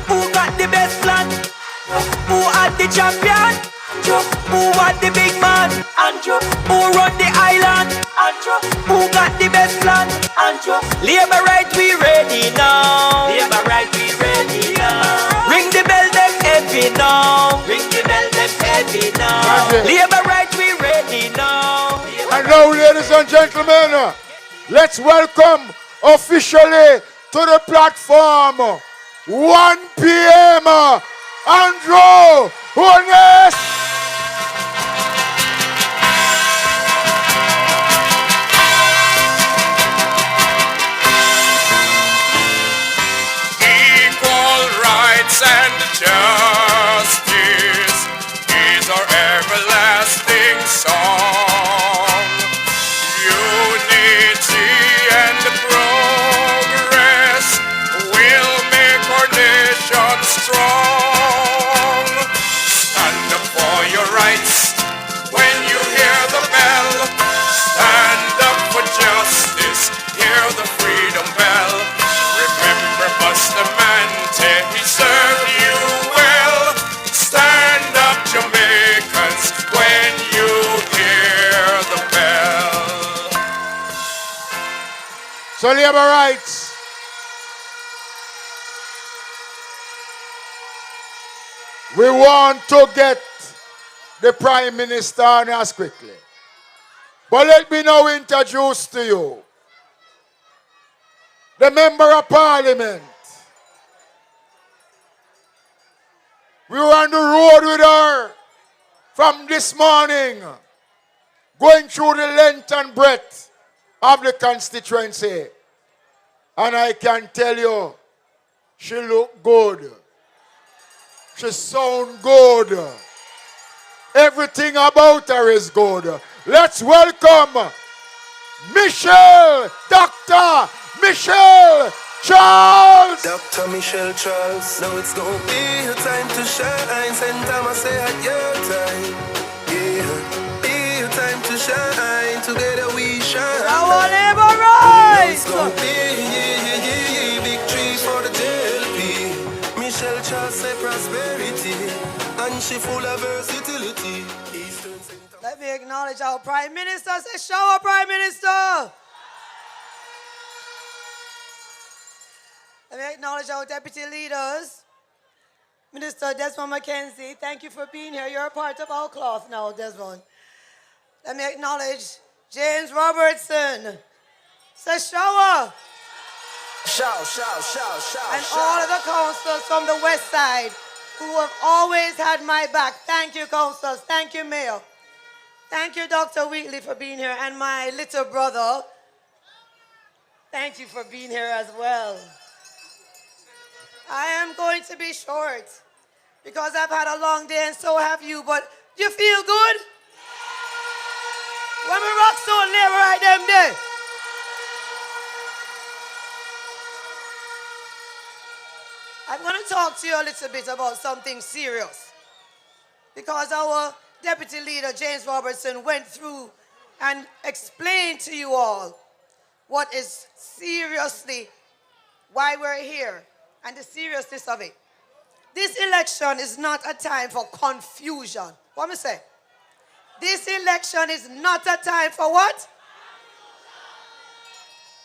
Who got the best land? Who had the champion? Who was the big man? Who run the island? Who got the best land? Labour right, we ready now. Labour right, we ready now. Ring the bell, them heavy now. Ring the bell, them heavy now. Labour right, we ready now. And now, ladies and gentlemen, let's welcome officially to the platform 1 p.m. Andrew Holness. Equal rights and justice is our everlasting song. Unity and progress will make our nation strong. Stand up for your rights when you hear the bell. Stand up for justice, hear the freedom bell. Remember Bustamante, he served you well. Stand up, Jamaicans, when you hear the bell. So labor rights. We want to get the Prime Minister on us quickly. But let me now introduce to you the Member of Parliament. We were on the road with her from this morning, going through the length and breadth of the constituency. And I can tell you, she look good. She sound good. Everything about her is good. Let's welcome Michelle, Dr. Michelle Charles! Dr. Michelle Charles. Now it's gonna be your time to shine. Send time I say at your time. Yeah, be your time to shine. Together we shine. Our labor Now it's rights. gonna be victory for the JLP. Michelle Charles say prosperity, and she full of versatility. Eastern Center. Let me acknowledge our Prime Minister. Say, show our Prime Minister. Let me acknowledge our deputy leaders. Minister Desmond McKenzie, thank you for being here. You're a part of our cloth now, Desmond. Let me acknowledge James Robertson. Say, shower. Shout. And all of the councillors from the west side who have always had my back. Thank you, councillors. Thank you, Mayor. Thank you, Dr. Wheatley, for being here. And my little brother, thank you for being here as well. I am going to be short because I've had a long day and so have you, but you feel good? When we rock so never right them day. I'm going to talk to you a little bit about something serious because our deputy leader, James Robertson, went through and explained to you all what is seriously why we're here and the seriousness of it. This election is not a time for confusion. What am I saying? This election is not a time for what?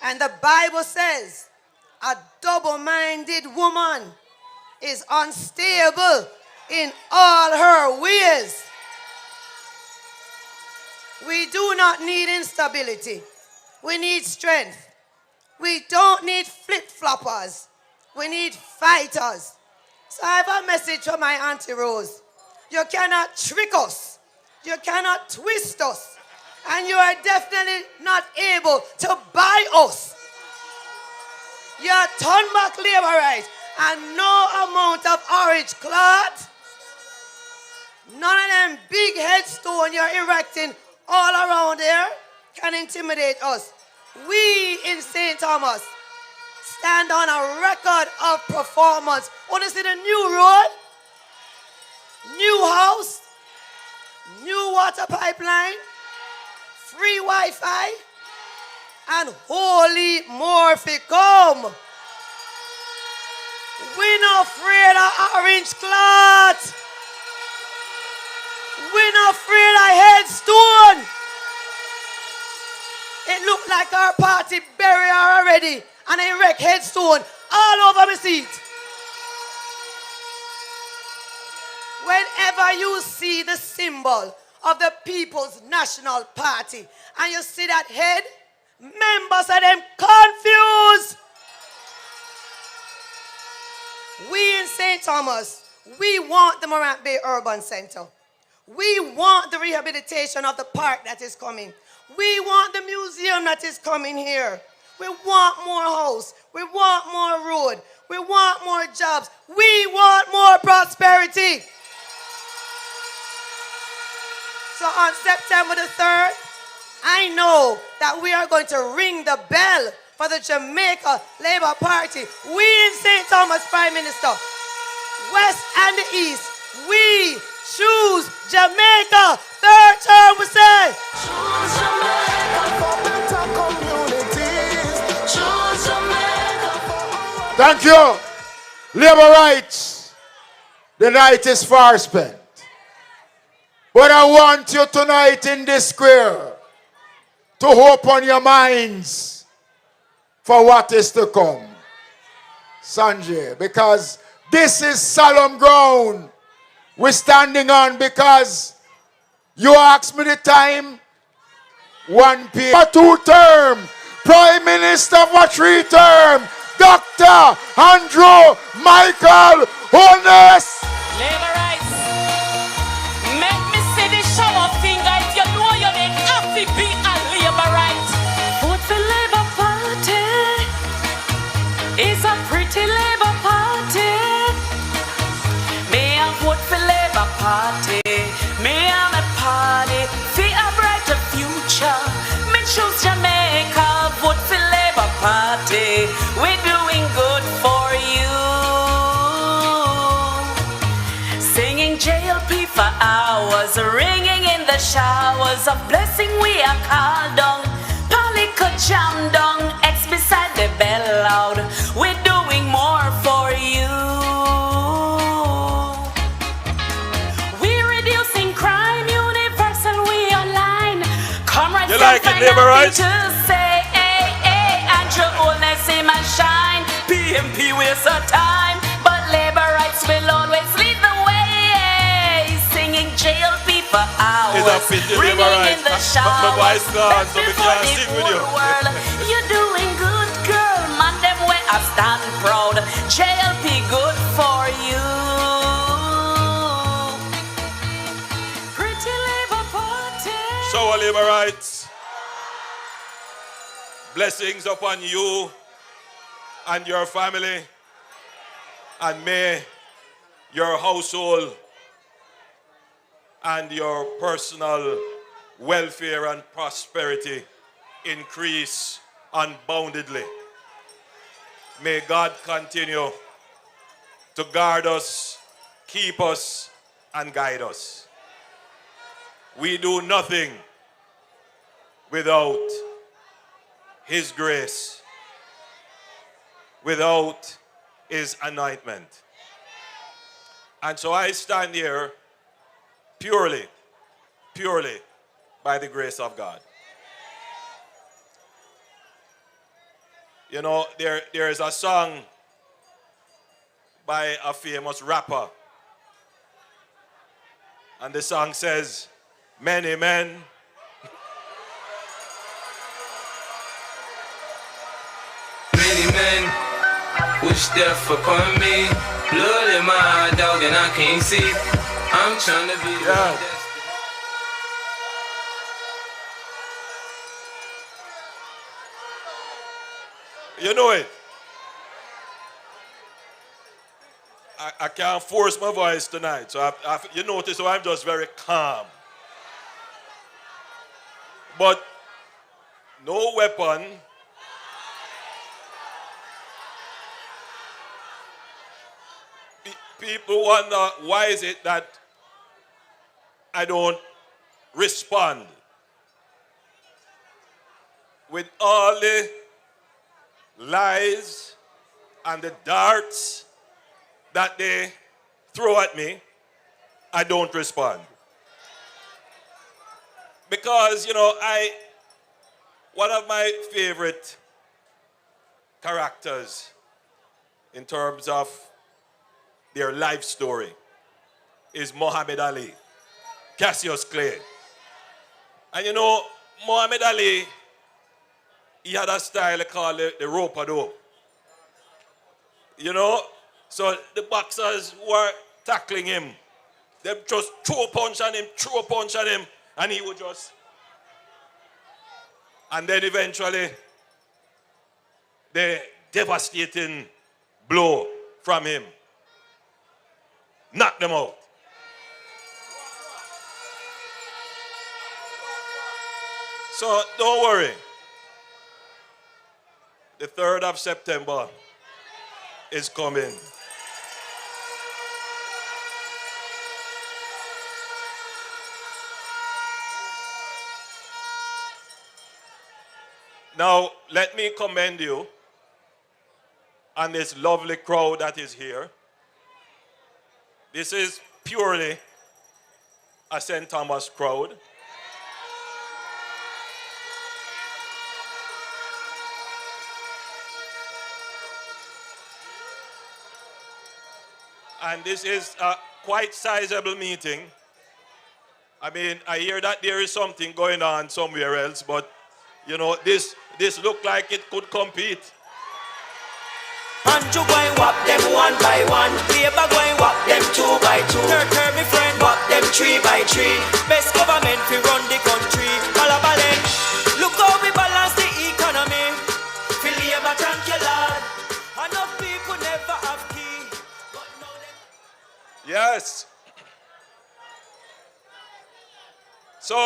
And the Bible says a double-minded woman is unstable in all her ways. We do not need instability. We need strength. We don't need flip-floppers. We need fighters. So I have a message for my Auntie Rose. You cannot trick us. You cannot twist us. And you are definitely not able to buy us. You are turn back laborers and no amount of orange cloth, none of them big headstone you're erecting all around there can intimidate us. We in St. Thomas stand on a record of performance. Want to see the new road, new house, new water pipeline, free Wi-Fi, and holy more fi come. We not afraid of orange cloth. We not afraid of headstone. It looked like our party buried her already and I erect headstone all over my seat. Whenever you see the symbol of the People's National Party and you see that head, members of them confused. We in St. Thomas, we want the Morant Bay Urban Center. We want the rehabilitation of the park that is coming. We want the museum that is coming here. We want more house. We want more road. We want more jobs. We want more prosperity. So on September the 3rd, I know that we are going to ring the bell for the Jamaica Labour Party. We in St. Thomas, Prime Minister, West and the East, we choose Jamaica. Third term, we say. Choose Jamaica for better communities. Choose Jamaica for... Thank you. Labor rights. The night is far spent. But I want you tonight in this square to open your minds for what is to come. Sanjay, because this is solemn ground we're standing on, because you asked me the time, 1 p.m. for 2-term, Prime Minister for 3-term, Dr. Andrew Michael Holness. Labor rights. Make me see the shower finger if you know you ain't happy be a labor right. Vote for Labor Party. It's a pretty Labor Party. May I vote for Labor Party. May I a party for a brighter future. Me choose Jamaica. Vote for Labor Party. We're doing JLP for hours, ringing in the showers of blessing we are called on. Palico jam down, X beside the bell loud. We're doing more for you. We're reducing crime, universal, we online. Comrades, You like it, neighbor, right? to say, hey, hey, and your Holness in my shine. PMP waste our time, but labor rights will always lead the way. Singing JLP for hours, It's a pity, ringing labor rights. in the My showers. voice gone, Best so we before can't the sing with you. whole world. You're doing good, girl. Man, them way I stand proud. JLP good for you. Pretty Labour Party. So, our labor rights, blessings upon you and your family, and may your household and your personal welfare and prosperity increase unboundedly. May God continue to guard us, keep us, and guide us. We do nothing without His grace, without His anointment. And so I stand here purely by the grace of God. You know, there is a song by a famous rapper. And the song says, many men many men wish death upon me. Blood in my eye, dog, and I can't see. I'm trying to be the one that's You know it. I can't force my voice tonight, so you notice how I'm just very calm. But no weapon people wonder why is it that I don't respond with all the lies and the darts that they throw at me. I don't respond because, you know, one of my favorite characters in terms of their life story is Muhammad Ali, Cassius Clay. And you know, Muhammad Ali, he had a style called the rope-a-dope. You know, so the boxers were tackling him. They just throw a punch on him, and he would just... And then eventually, the devastating blow from him knocked them out. So don't worry. The 3rd of September is coming. Now, let me commend you and this lovely crowd that is here. This is purely a St. Thomas crowd. And this is a quite sizable meeting. I mean, I hear that there is something going on somewhere else, but you know, this look like it could compete. And you going whop them one by one. Labour going whop them 2 by 2. Third me friend whop them 3 by 3. Best government fi run the country. Balabalen. Look how we balance the economy. Fi labour, thank you Lord. Enough people never have key. But now them... Yes. So,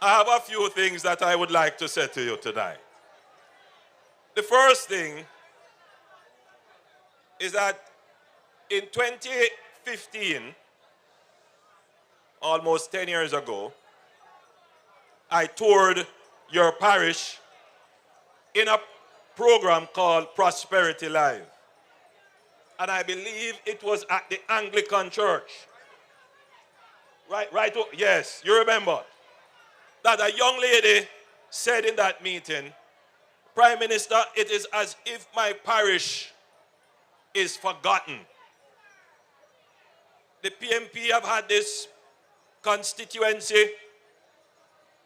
I have a few things that I would like to say to you tonight. The first thing is that in 2015, almost 10 years ago, I toured your parish in a program called Prosperity Live. And I believe it was at the Anglican Church. Right, yes, you remember. That a young lady said in that meeting, Prime Minister, it is as if my parish is forgotten. The PMP have had this constituency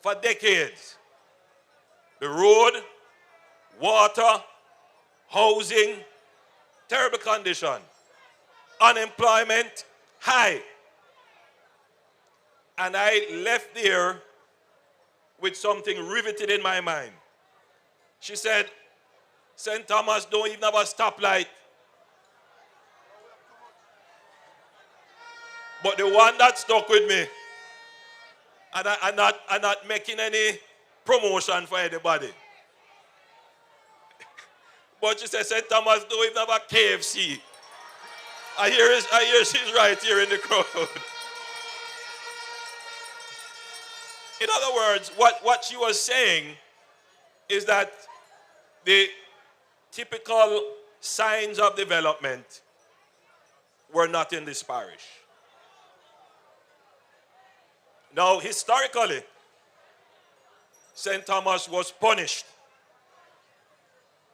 for decades. The road, water, housing, terrible condition. Unemployment, high. And I left there with something riveted in my mind. She said, St. Thomas don't even have a stoplight. But the one that stuck with me, and I'm not making any promotion for anybody. But she said, St. Thomas don't even have a KFC. I hear she's right here in the crowd. In other words, what she was saying is that the typical signs of development were not in this parish. Now, historically, St. Thomas was punished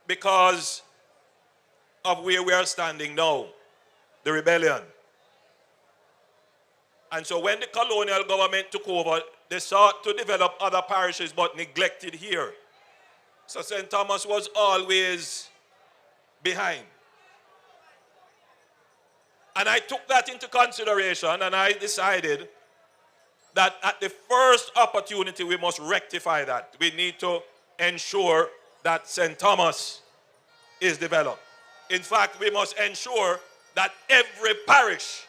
because of where we are standing now, the rebellion. And so when the colonial government took over, they sought to develop other parishes but neglected here. So St. Thomas was always behind. And I took that into consideration and I decided that at the first opportunity we must rectify that. We need to ensure that St. Thomas is developed. In fact, we must ensure that every parish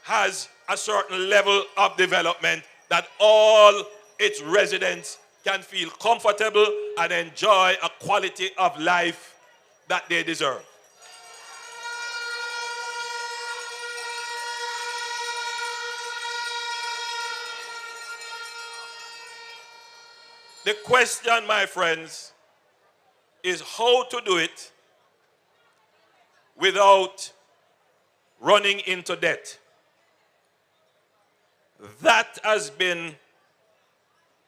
has a certain level of development that all its residents can feel comfortable and enjoy a quality of life that they deserve. The question, my friends, is how to do it without running into debt. That has been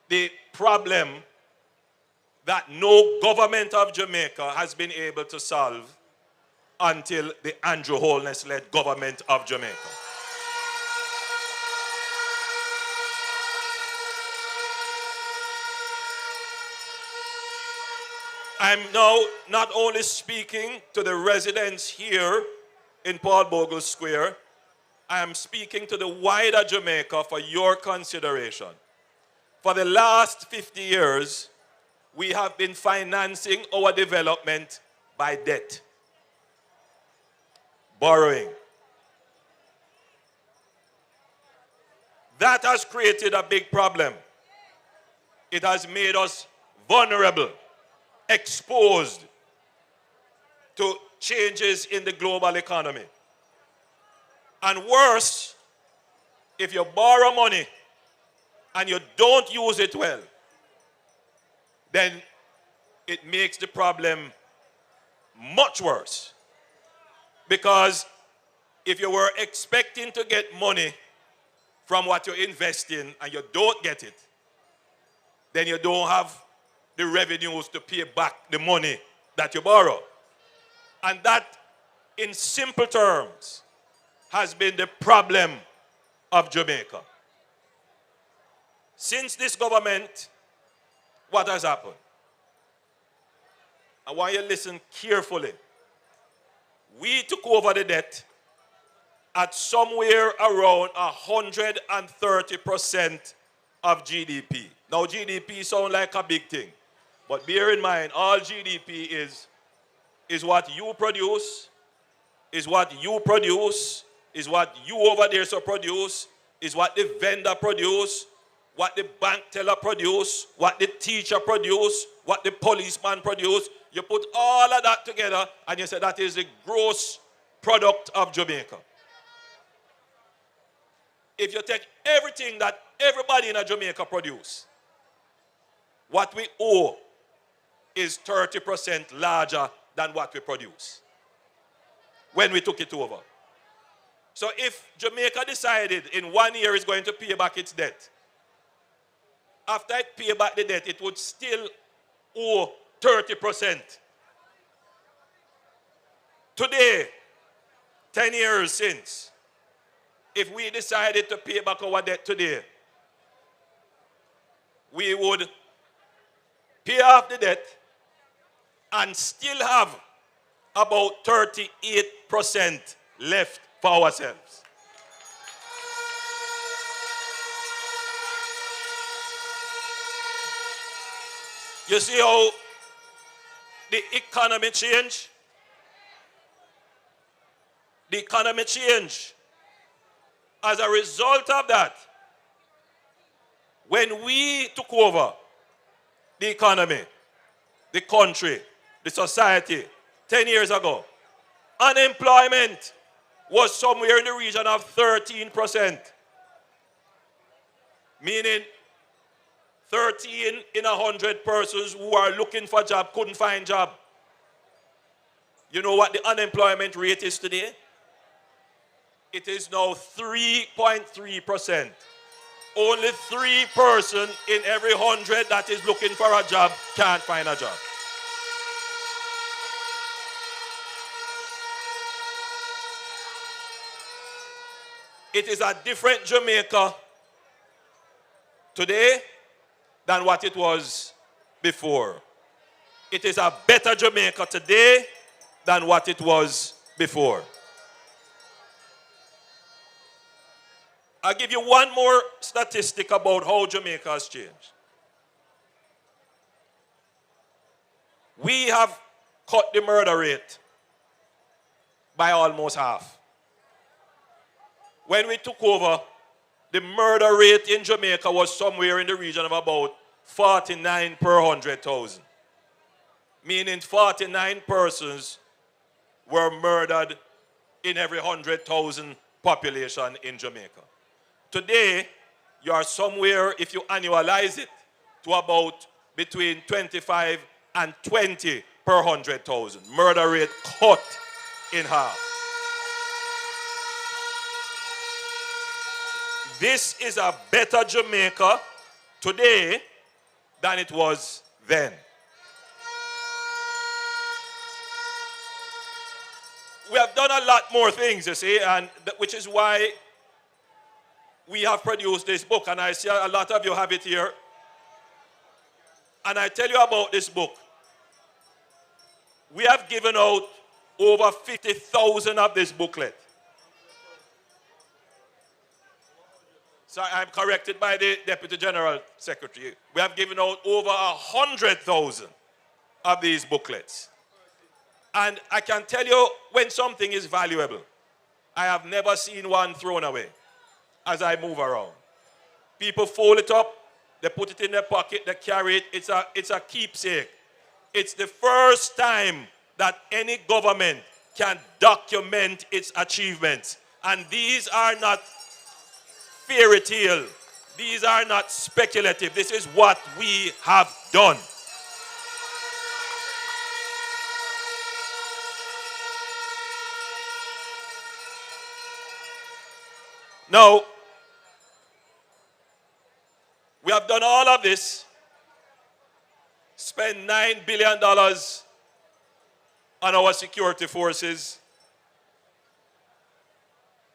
the problem that no government of Jamaica has been able to solve until the Andrew Holness-led government of Jamaica. I'm now not only speaking to the residents here in Paul Bogle Square, I am speaking to the wider Jamaica for your consideration. For the last 50 years, we have been financing our development by debt, borrowing. That has created a big problem. It has made us vulnerable, exposed to changes in the global economy. And worse, if you borrow money and you don't use it well, then it makes the problem much worse. Because if you were expecting to get money from what you invest in and you don't get it, then you don't have the revenues to pay back the money that you borrow. And that, in simple terms, has been the problem of Jamaica. Since this government, what has happened? I want you to listen carefully. We took over the debt at somewhere around 130% of GDP. Now GDP sounds like a big thing, but bear in mind, all GDP is what you produce, is what you produce, is what you over there so produce, is what the vendor produce, what the bank teller produce, what the teacher produce, what the policeman produce. You put all of that together and you say that is the gross product of Jamaica. if you take everything that everybody in Jamaica produce, what we owe is 30% larger than what we produce when we took it over. So if Jamaica decided in 1 year it's going to pay back its debt, after it pay back the debt, it would still owe 30%. Today, 10 years since, if we decided to pay back our debt today, we would pay off the debt and still have about 38% left for ourselves. You see how the economy changed? The economy changed. As a result of that, when we took over the economy, the country, the society, 10 years ago, unemployment was somewhere in the region of 13%. Meaning 13 in 100 persons who are looking for a job couldn't find job. You know what the unemployment rate is today? It is now 3.3%. Only 3 persons in every 100 that is looking for a job can't find a job. It is a different Jamaica today than what it was before. It is a better Jamaica today than what it was before. I'll give you one more statistic about how Jamaica has changed. We have cut the murder rate by almost half. When we took over, the murder rate in Jamaica was somewhere in the region of about 49 per 100,000. Meaning 49 persons were murdered in every 100,000 population in Jamaica. Today, you are somewhere, if you annualize it, to about between 25 and 20 per 100,000. Murder rate cut in half. This is a better Jamaica today than it was then. We have done a lot more things, you see, and which is why we have produced this book, and I see a lot of you have it here. And I tell you about this book. We have given out over 50,000 of this booklet. So I'm corrected by the Deputy General Secretary. We have given out over 100,000 of these booklets. And I can tell you when something is valuable, I have never seen one thrown away as I move around. People fold it up, they put it in their pocket, they carry it. It's a keepsake. It's the first time that any government can document its achievements. And these are not fairy tale. These are not speculative. This is what we have done. Now, we have done all of this, spent $9 billion on our security forces,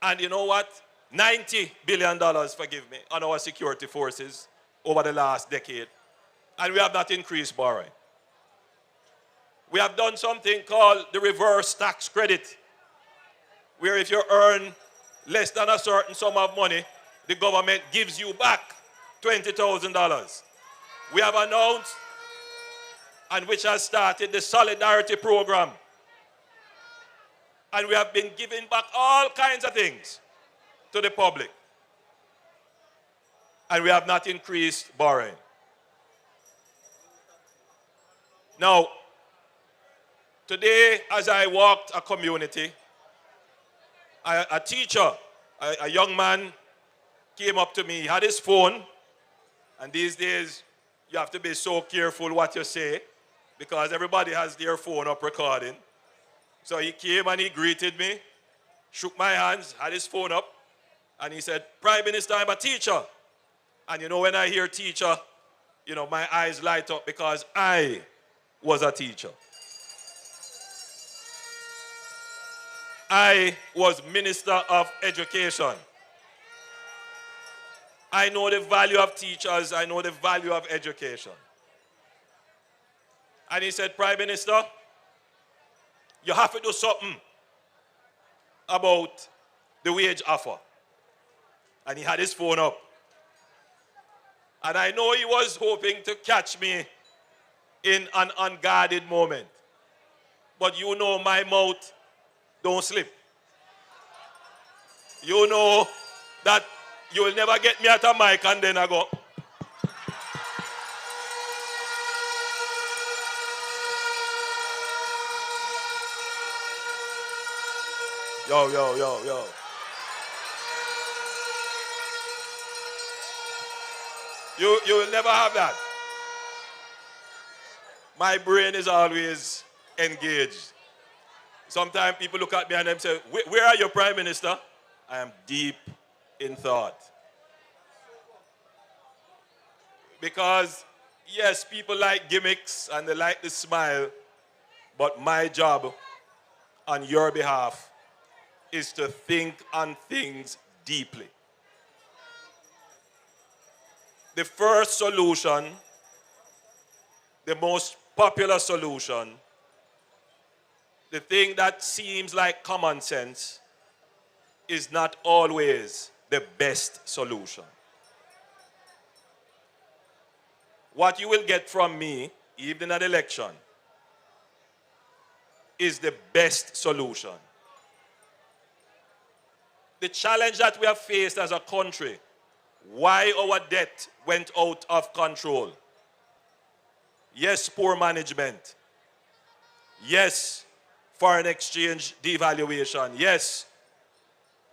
and you know what? $90 billion, forgive me, on our security forces over the last decade, and we have not increased borrowing. We have done something called the reverse tax credit, where if you earn less than a certain sum of money, the government gives you back $20,000. We have announced, and which has started, the Solidarity Program. And we have been giving back all kinds of things to the public. And we have not increased borrowing. Now, today, as I walked a community, a teacher, a young man came up to me. He had his phone. And these days, you have to be so careful what you say because everybody has their phone up recording. So he came and he greeted me, shook my hands, had his phone up, and he said, Prime Minister, I'm a teacher. And you know, when I hear teacher, you know, my eyes light up because I was a teacher. I was Minister of Education. I know the value of teachers. I know the value of education. And he said, Prime Minister, you have to do something about the wage offer. And he had his phone up. And I know he was hoping to catch me in an unguarded moment. But you know my mouth don't slip. You know that you will never get me at a mic and then I go. Yo, yo, yo, yo. You will never have that. My brain is always engaged. Sometimes people look at me and they say, where are you, Prime Minister? I am deep in thought. Because, yes, people like gimmicks and they like the smile, but my job on your behalf is to think on things deeply. The first solution, the most popular solution, the thing that seems like common sense, is not always the best solution. What you will get from me, even at election, is the best solution. The challenge that we have faced as a country, why our debt went out of control. Yes, poor management. Yes, foreign exchange devaluation. Yes,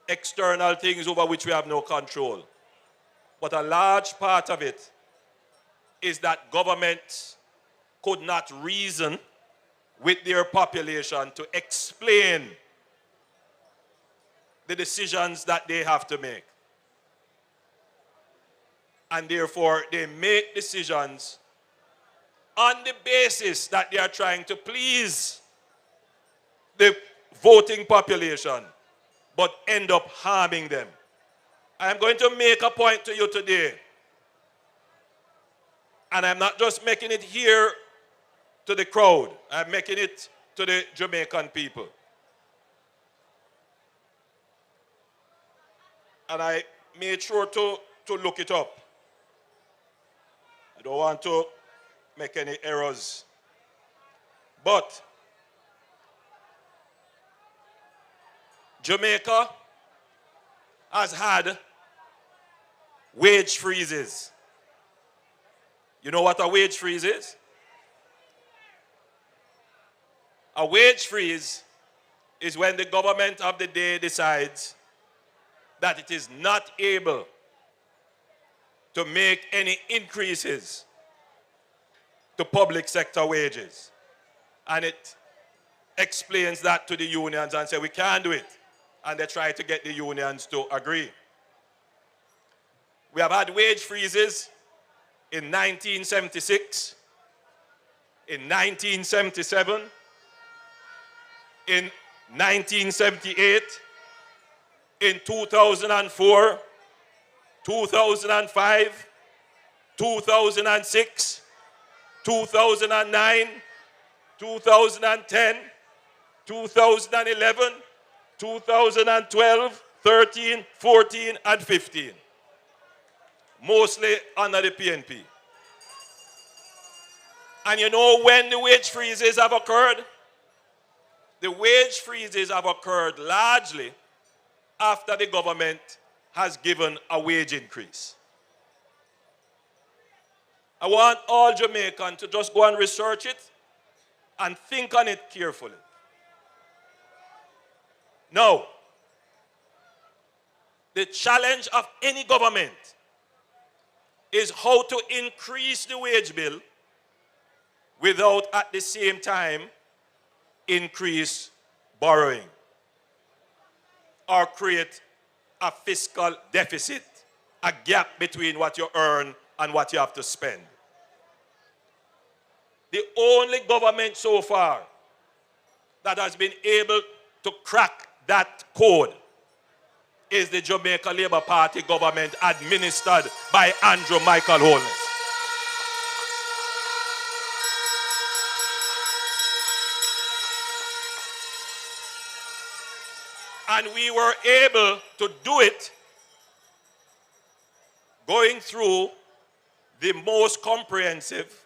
external things over which we have no control. But a large part of it is that governments could not reason with their population to explain the decisions that they have to make. And therefore, they make decisions on the basis that they are trying to please the voting population, but end up harming them. I am going to make a point to you today. And I'm not just making it here to the crowd. I'm making it to the Jamaican people. And I made sure to look it up. I don't want to make any errors. But Jamaica has had wage freezes. You know what a wage freeze is? A wage freeze is when the government of the day decides that it is not able to make any increases to public sector wages. And it explains that to the unions and says, we can't do it. And they try to get the unions to agree. We have had wage freezes in 1976, in 1977, in 1978, in 2004, 2005, 2006, 2009, 2010, 2011, 2012, 13, 14, and 15. Mostly under the PNP. And you know when the wage freezes have occurred? The wage freezes have occurred largely after the government has given a wage increase. I want all Jamaicans to just go and research it and think on it carefully. Now, the challenge of any government is how to increase the wage bill without at the same time increase borrowing or create a fiscal deficit, a gap between what you earn and what you have to spend. The only government so far that has been able to crack that code is the Jamaica Labour Party government administered by Andrew Michael Holness. And we were able to do it going through the most comprehensive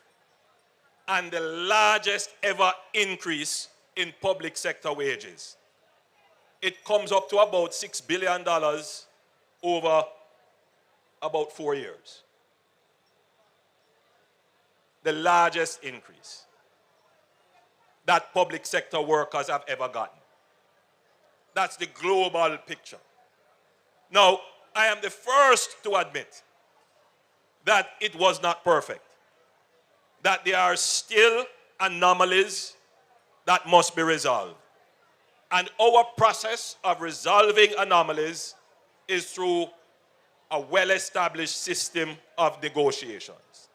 and the largest ever increase in public sector wages. It comes up to about $6 billion over about 4 years. The largest increase that public sector workers have ever gotten. That's the global picture. Now, I am the first to admit that it was not perfect, that there are still anomalies that must be resolved. And our process of resolving anomalies is through a well-established system of negotiations.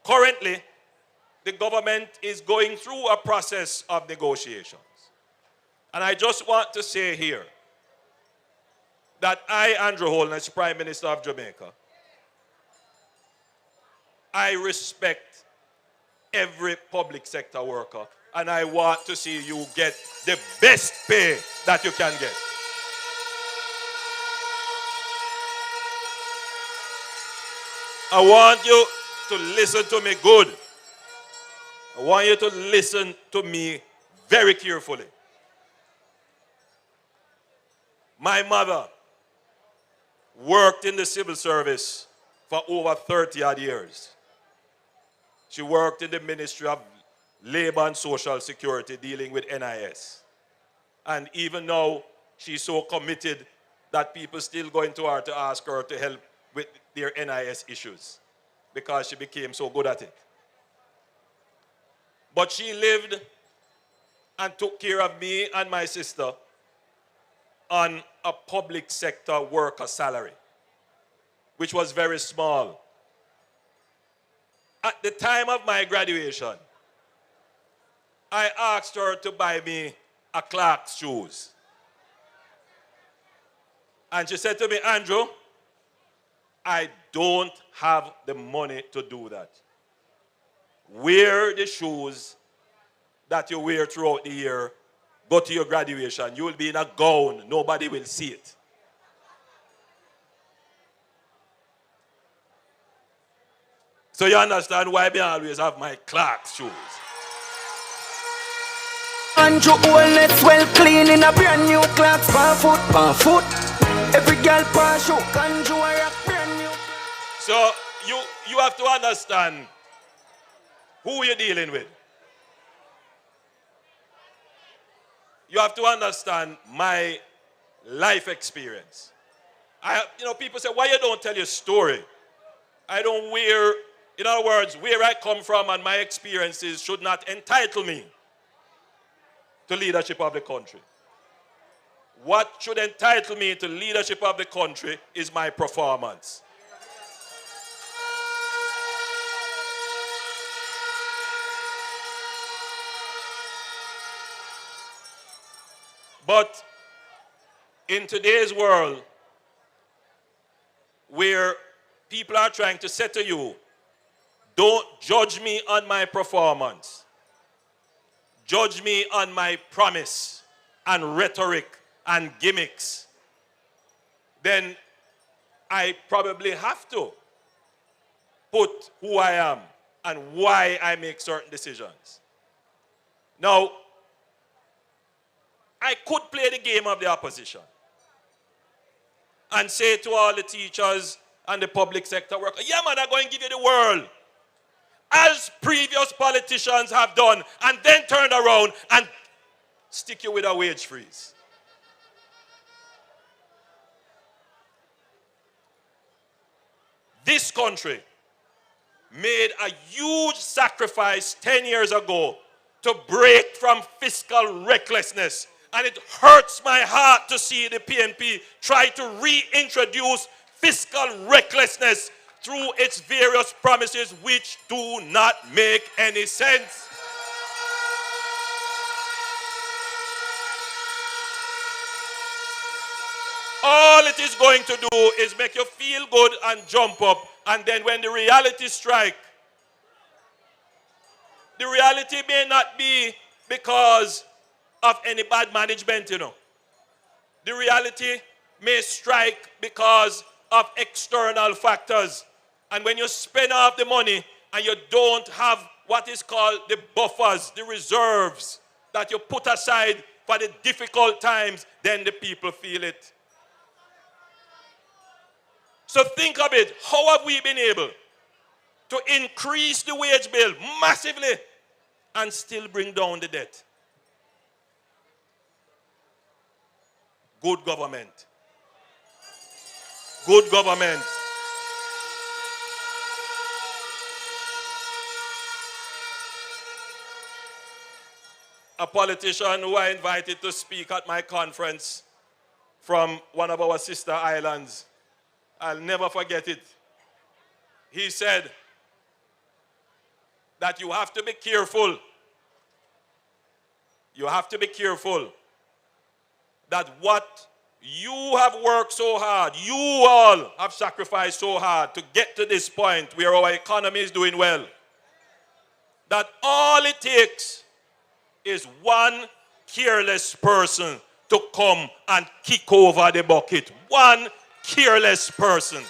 Currently, the government is going through a process of negotiations. And I just want to say here that I, Andrew Holness, Prime Minister of Jamaica, I respect every public sector worker, and I want to see you get the best pay that you can get. I want you to listen to me good. I want you to listen to me very carefully. My mother worked in the civil service for over 30 odd years. She worked in the Ministry of Labor and Social Security dealing with NIS. And even now, she's so committed that people still going to her to ask her to help with their NIS issues because she became so good at it. But she lived and took care of me and my sister on a public sector worker salary, which was very small. At the time of my graduation, I asked her to buy me a Clark's shoes. And she said to me, Andrew, I don't have the money to do that. Wear the shoes that you wear throughout the year. Go to your graduation. You will be in a gown. Nobody will see it. So you understand why I always have my Clark's shoes. Andrew Holness well clean in a brand new Clark's per foot. Every girl per show, Andrew a rock brand new. So you have to understand who you're dealing with. You have to understand my life experience. People say, why you don't tell your story? I don't wear, in other words, where I come from and my experiences should not entitle me to leadership of the country. What should entitle me to leadership of the country is my performance. But in today's world, where people are trying to say to you, don't judge me on my performance. Judge me on my promise and rhetoric and gimmicks. Then I probably have to put who I am and why I make certain decisions. Now, I could play the game of the opposition and say to all the teachers and the public sector workers, yeah man, I'm going to give you the world, as previous politicians have done, and then turn around and stick you with a wage freeze. country made a huge sacrifice 10 years ago to break from fiscal recklessness. And it hurts my heart to see the PNP try to reintroduce fiscal recklessness through its various promises which do not make any sense. All it is going to do is make you feel good and jump up. And then when the reality strikes, the reality may not be because of any bad management, you know. The reality may strike because of external factors. And when you spend off the money and you don't have what is called the buffers, the reserves that you put aside for the difficult times, then the people feel it. So think of it. How have we been able to increase the wage bill massively and still bring down the debt? Good government. Good government. A politician who I invited to speak at my conference from one of our sister islands, I'll never forget it. He said that you have to be careful. You have to be careful that what you have worked so hard, you all have sacrificed so hard to get to this point where our economy is doing well, that all it takes is one careless person to come and kick over the bucket. One careless person.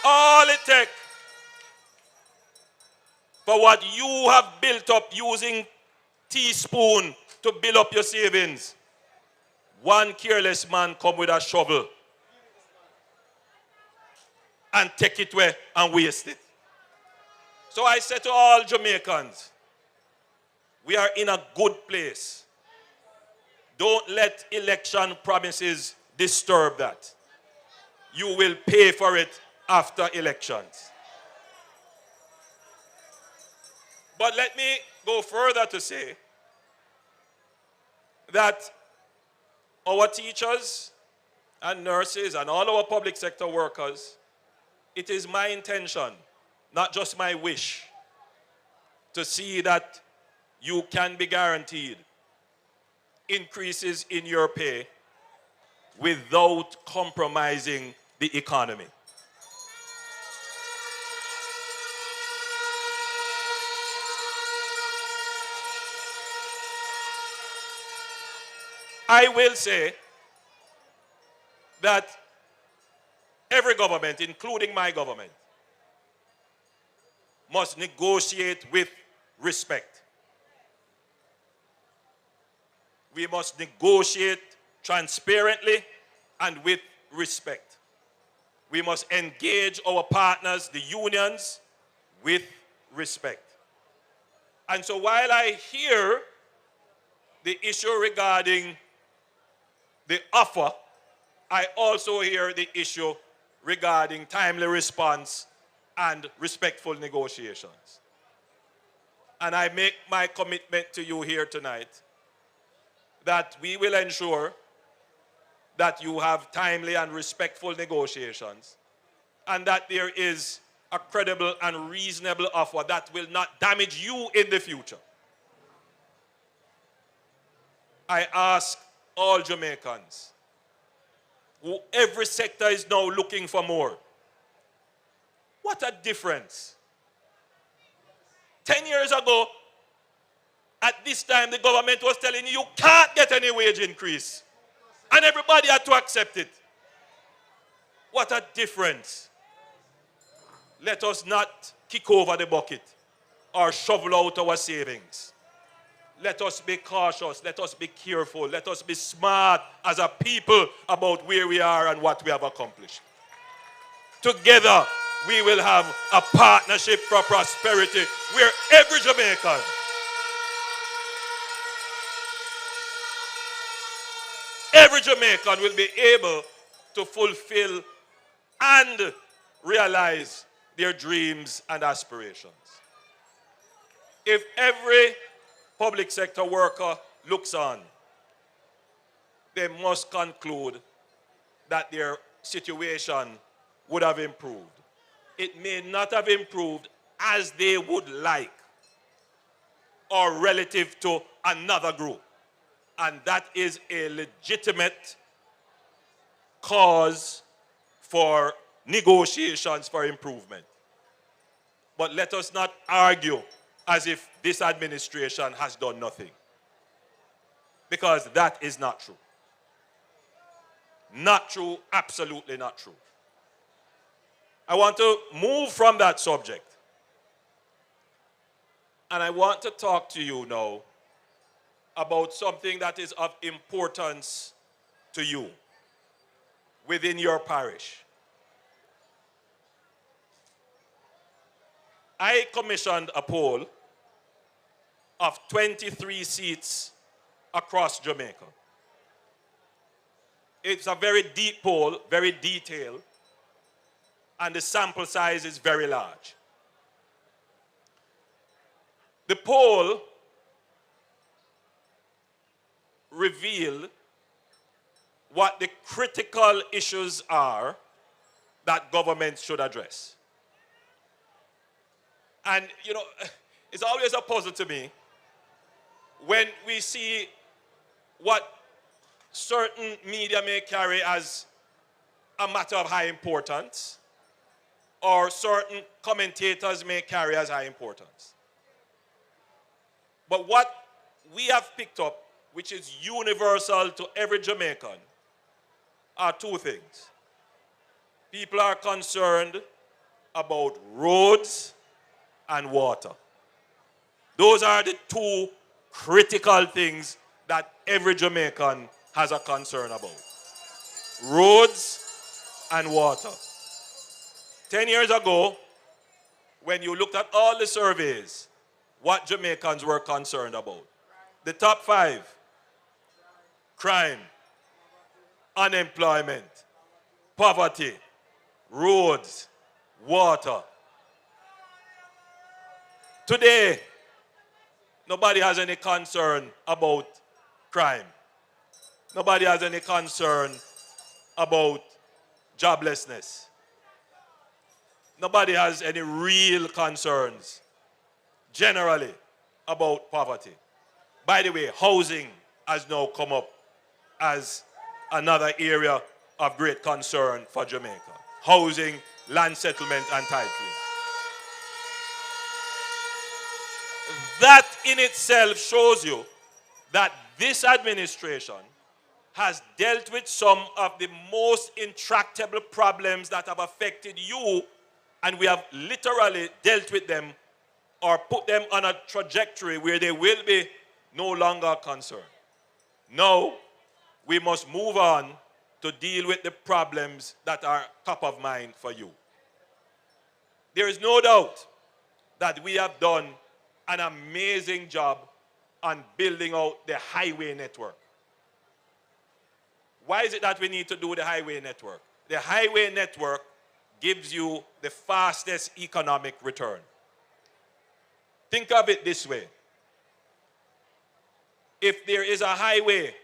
All it takes for what you have built up using teaspoon to build up your savings. One careless man come with a shovel and take it away and waste it. So I said to all Jamaicans, we are in a good place. Don't let election promises disturb that. You will pay for it after elections. But let me go further to say that our teachers and nurses and all our public sector workers, it is my intention, not just my wish, to see that you can be guaranteed increases in your pay without compromising the economy. I will say that every government, including my government, must negotiate with respect. We must negotiate transparently and with respect. We must engage our partners, the unions, with respect. And so while I hear the issue regarding the offer, I also hear the issue regarding timely response and respectful negotiations. And I make my commitment to you here tonight that we will ensure that you have timely and respectful negotiations and that there is a credible and reasonable offer that will not damage you in the future. I ask all Jamaicans, who every sector is now looking for more. What a difference. 10 years ago, at this time, the government was telling you, you can't get any wage increase. And everybody had to accept it. What a difference. Let us not kick over the bucket or shovel out our savings. Let us be cautious. Let us be careful. Let us be smart as a people about where we are and what we have accomplished. Together, we will have a partnership for prosperity where every Jamaican every Jamaican will be able to fulfill and realize their dreams and aspirations. If every public sector worker looks on, they must conclude that their situation would have improved. It may not have improved as they would like or relative to another group. And that is a legitimate cause for negotiations for improvement. But let us not argue as if this administration has done nothing. Because that is not true. Not true, absolutely not true. I want to move from that subject. And I want to talk to you now about something that is of importance to you within your parish. I commissioned a poll of 23 seats across Jamaica. It's a very deep poll, very detailed, and the sample size is very large. The poll revealed what the critical issues are that government should address. And, you know, it's always a puzzle to me when we see what certain media may carry as a matter of high importance, or certain commentators may carry as high importance. But what we have picked up, which is universal to every Jamaican, are two things. People are concerned about roads and water. Those are the two critical things that every Jamaican has a concern about. Roads and water. 10 years ago, when you looked at all the surveys, what Jamaicans were concerned about. The top 5: crime, unemployment, poverty, roads, water. Today, nobody has any concern about crime. Nobody has any concern about joblessness. Nobody has any real concerns generally about poverty. By the way, housing has now come up as another area of great concern for Jamaica. Housing, land settlement, and titling. That in itself shows you that this administration has dealt with some of the most intractable problems that have affected you, and we have literally dealt with them or put them on a trajectory where they will be no longer concerned. Now, we must move on to deal with the problems that are top of mind for you. There is no doubt that we have done an amazing job on building out the highway network. Why is it that we need to do the highway network? The highway network gives you the fastest economic return. Think of it this way. If there is a highway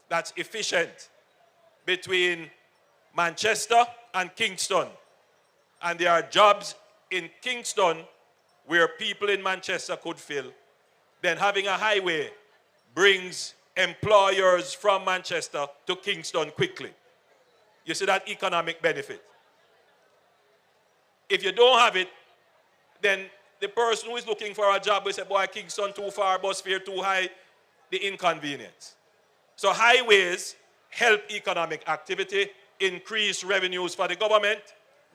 that's efficient between Manchester and Kingston, and there are jobs in Kingston where people in Manchester could fill, then having a highway brings employers from Manchester to Kingston quickly. You see that economic benefit. If you don't have it, then the person who is looking for a job will say, boy, Kingston too far, bus fare too high, the inconvenience. So highways help economic activity, increase revenues for the government,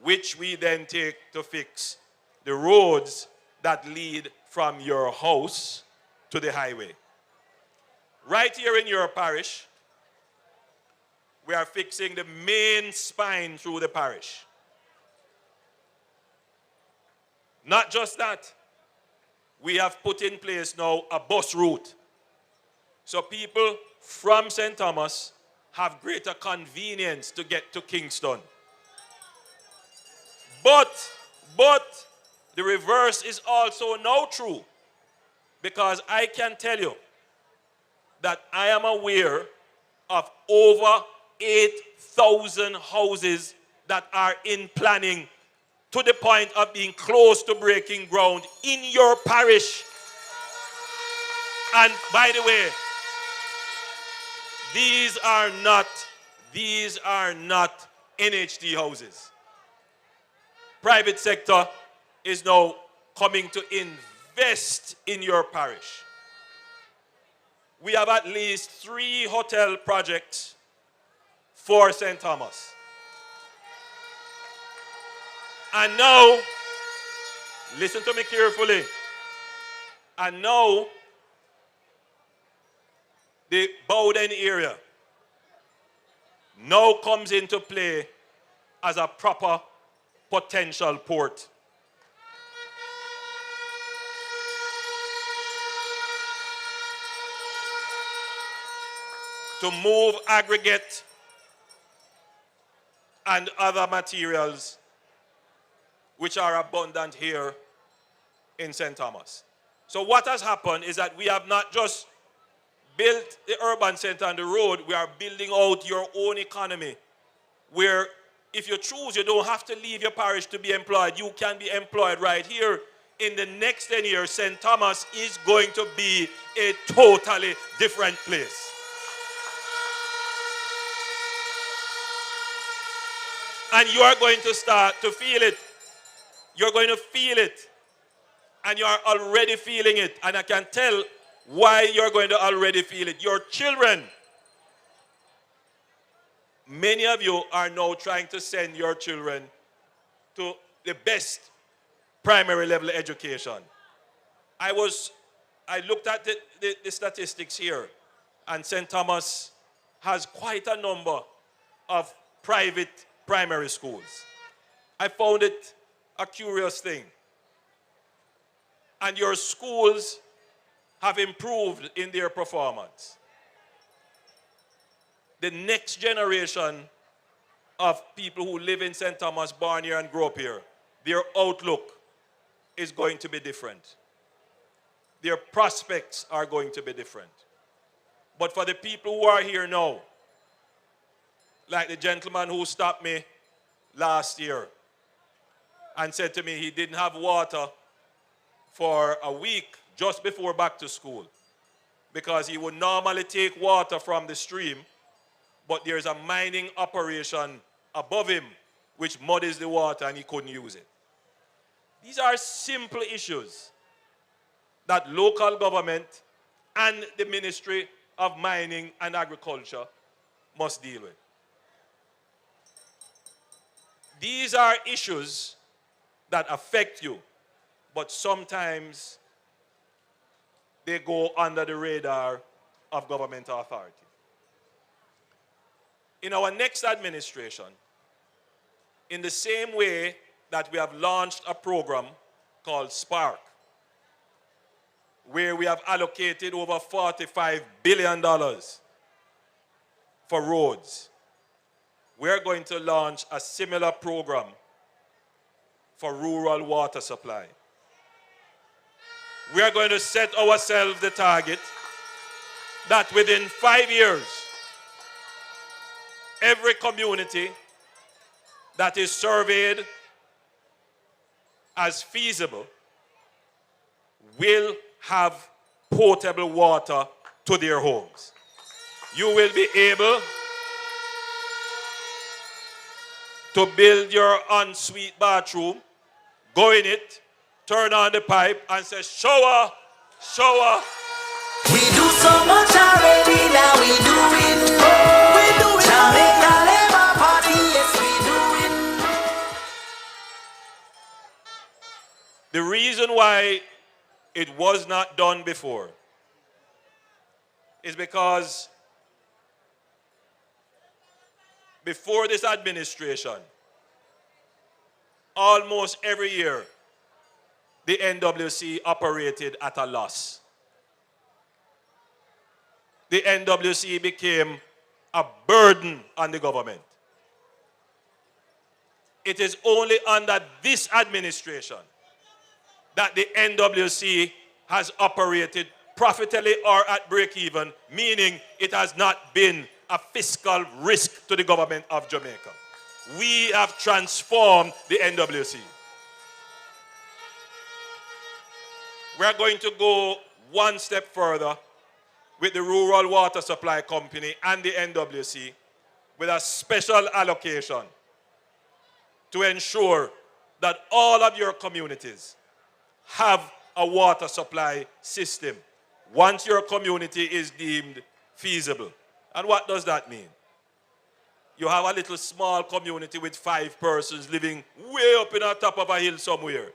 which we then take to fix the roads that lead from your house to the highway. Right here in your parish, we are fixing the main spine through the parish. Not just that, we have put in place now a bus route. So people from St. Thomas have greater convenience to get to Kingston. But the reverse is also now true, because I can tell you that I am aware of over 8,000 houses that are in planning to the point of being close to breaking ground in your parish. And by the way, these are not NHT houses. Private sector is now coming to invest in your parish. We have at least 3 hotel projects for St. Thomas. And now, listen to me carefully. And now, the Bowden area now comes into play as a proper potential port. To move aggregate and other materials which are abundant here in St. Thomas. So what has happened is that we have not just built the urban center and the road, we are building out your own economy, where if you choose, you don't have to leave your parish to be employed. You can be employed right here. In the next 10 years, St. Thomas is going to be a totally different place. And you are going to start to feel it. You're going to feel it. And you are already feeling it. And I can tell why you're going to already feel it. Your children, many of you are now trying to send your children to the best primary level education. I looked at the statistics here, and St. Thomas has quite a number of private primary schools. I found it a curious thing. And your schools have improved in their performance. The next generation of people who live in St. Thomas, born here and grow up here, their outlook is going to be different. Their prospects are going to be different. But for the people who are here now, like the gentleman who stopped me last year and said to me he didn't have water for a week just before back to school, because he would normally take water from the stream, but there's a mining operation above him which muddies the water and he couldn't use it. These are simple issues that local government and the Ministry of Mining and Agriculture must deal with. These are issues that affect you, but sometimes they go under the radar of government authority. In our next administration, in the same way that we have launched a program called Spark, where we have allocated over $45 billion for roads, we're going to launch a similar program for rural water supply. We are going to set ourselves the target that within 5 years, every community that is surveyed as feasible will have potable water to their homes. You will be able to build your ensuite bathroom, go in it, turn on the pipe and say, shower, shower. We do so much already, now we do it. We do it. Jamaica Labour Party, yes, we do it. The reason why it was not done before is because before this administration, almost every year, the NWC operated at a loss. The NWC became a burden on the government. It is only under this administration that the NWC has operated profitably or at break-even, meaning it has not been a fiscal risk to the government of Jamaica. We have transformed the NWC. We are going to go one step further with the Rural Water Supply Company and the NWC with a special allocation to ensure that all of your communities have a water supply system once your community is deemed feasible. And what does that mean? You have a little small community with 5 persons living way up in the top of a hill somewhere.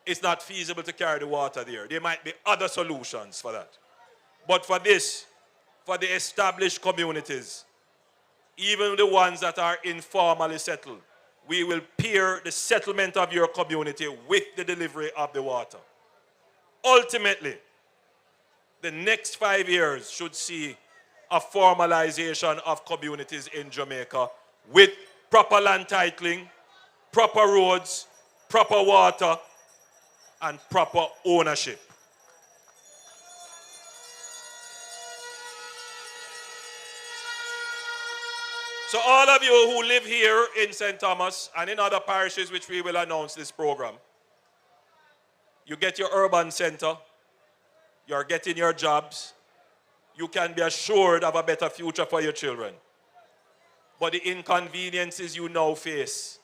It's not feasible to carry the water there. There might be other solutions for that. But for this, for the established communities, even the ones that are informally settled, we will pair the settlement of your community with the delivery of the water. Ultimately, the next 5 years should see a formalization of communities in Jamaica with proper land titling, proper roads, proper water, and proper ownership. So all of you who live here in St. Thomas and in other parishes which we will announce this program, you get your urban center, you're getting your jobs, you can be assured of a better future for your children. But the inconveniences you now face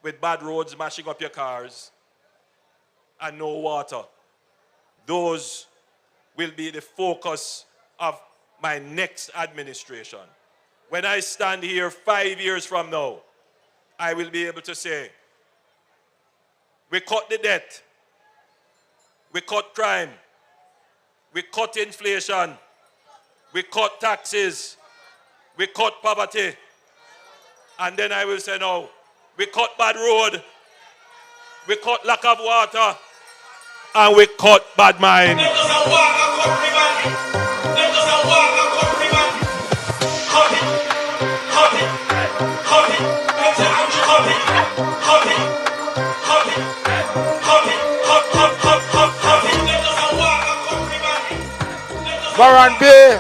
with bad roads mashing up your cars and no water, those will be the focus of my next administration. When I stand here 5 years from now, I will be able to say, we cut the debt, we cut crime, we cut inflation, we cut taxes, we cut poverty, and then I will say, no, we cut bad road, we cut lack of water, and we cut bad mind. Baron B, I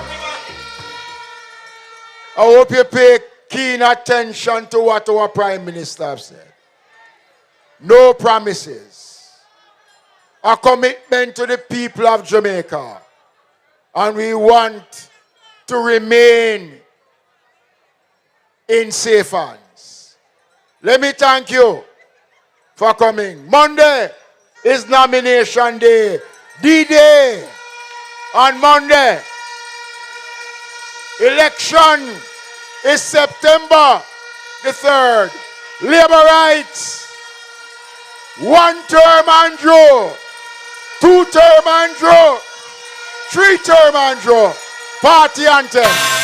hope you pay keen attention to what our Prime Minister have said. No promises. A commitment to the people of Jamaica. And we want to remain in safe hands. Let me thank you for coming. Monday is nomination day. D-Day on Monday. Election is September the 3rd. Labor rights. 1-term Andrew. 2-term Andrew. 3-term Andrew. Party anthem.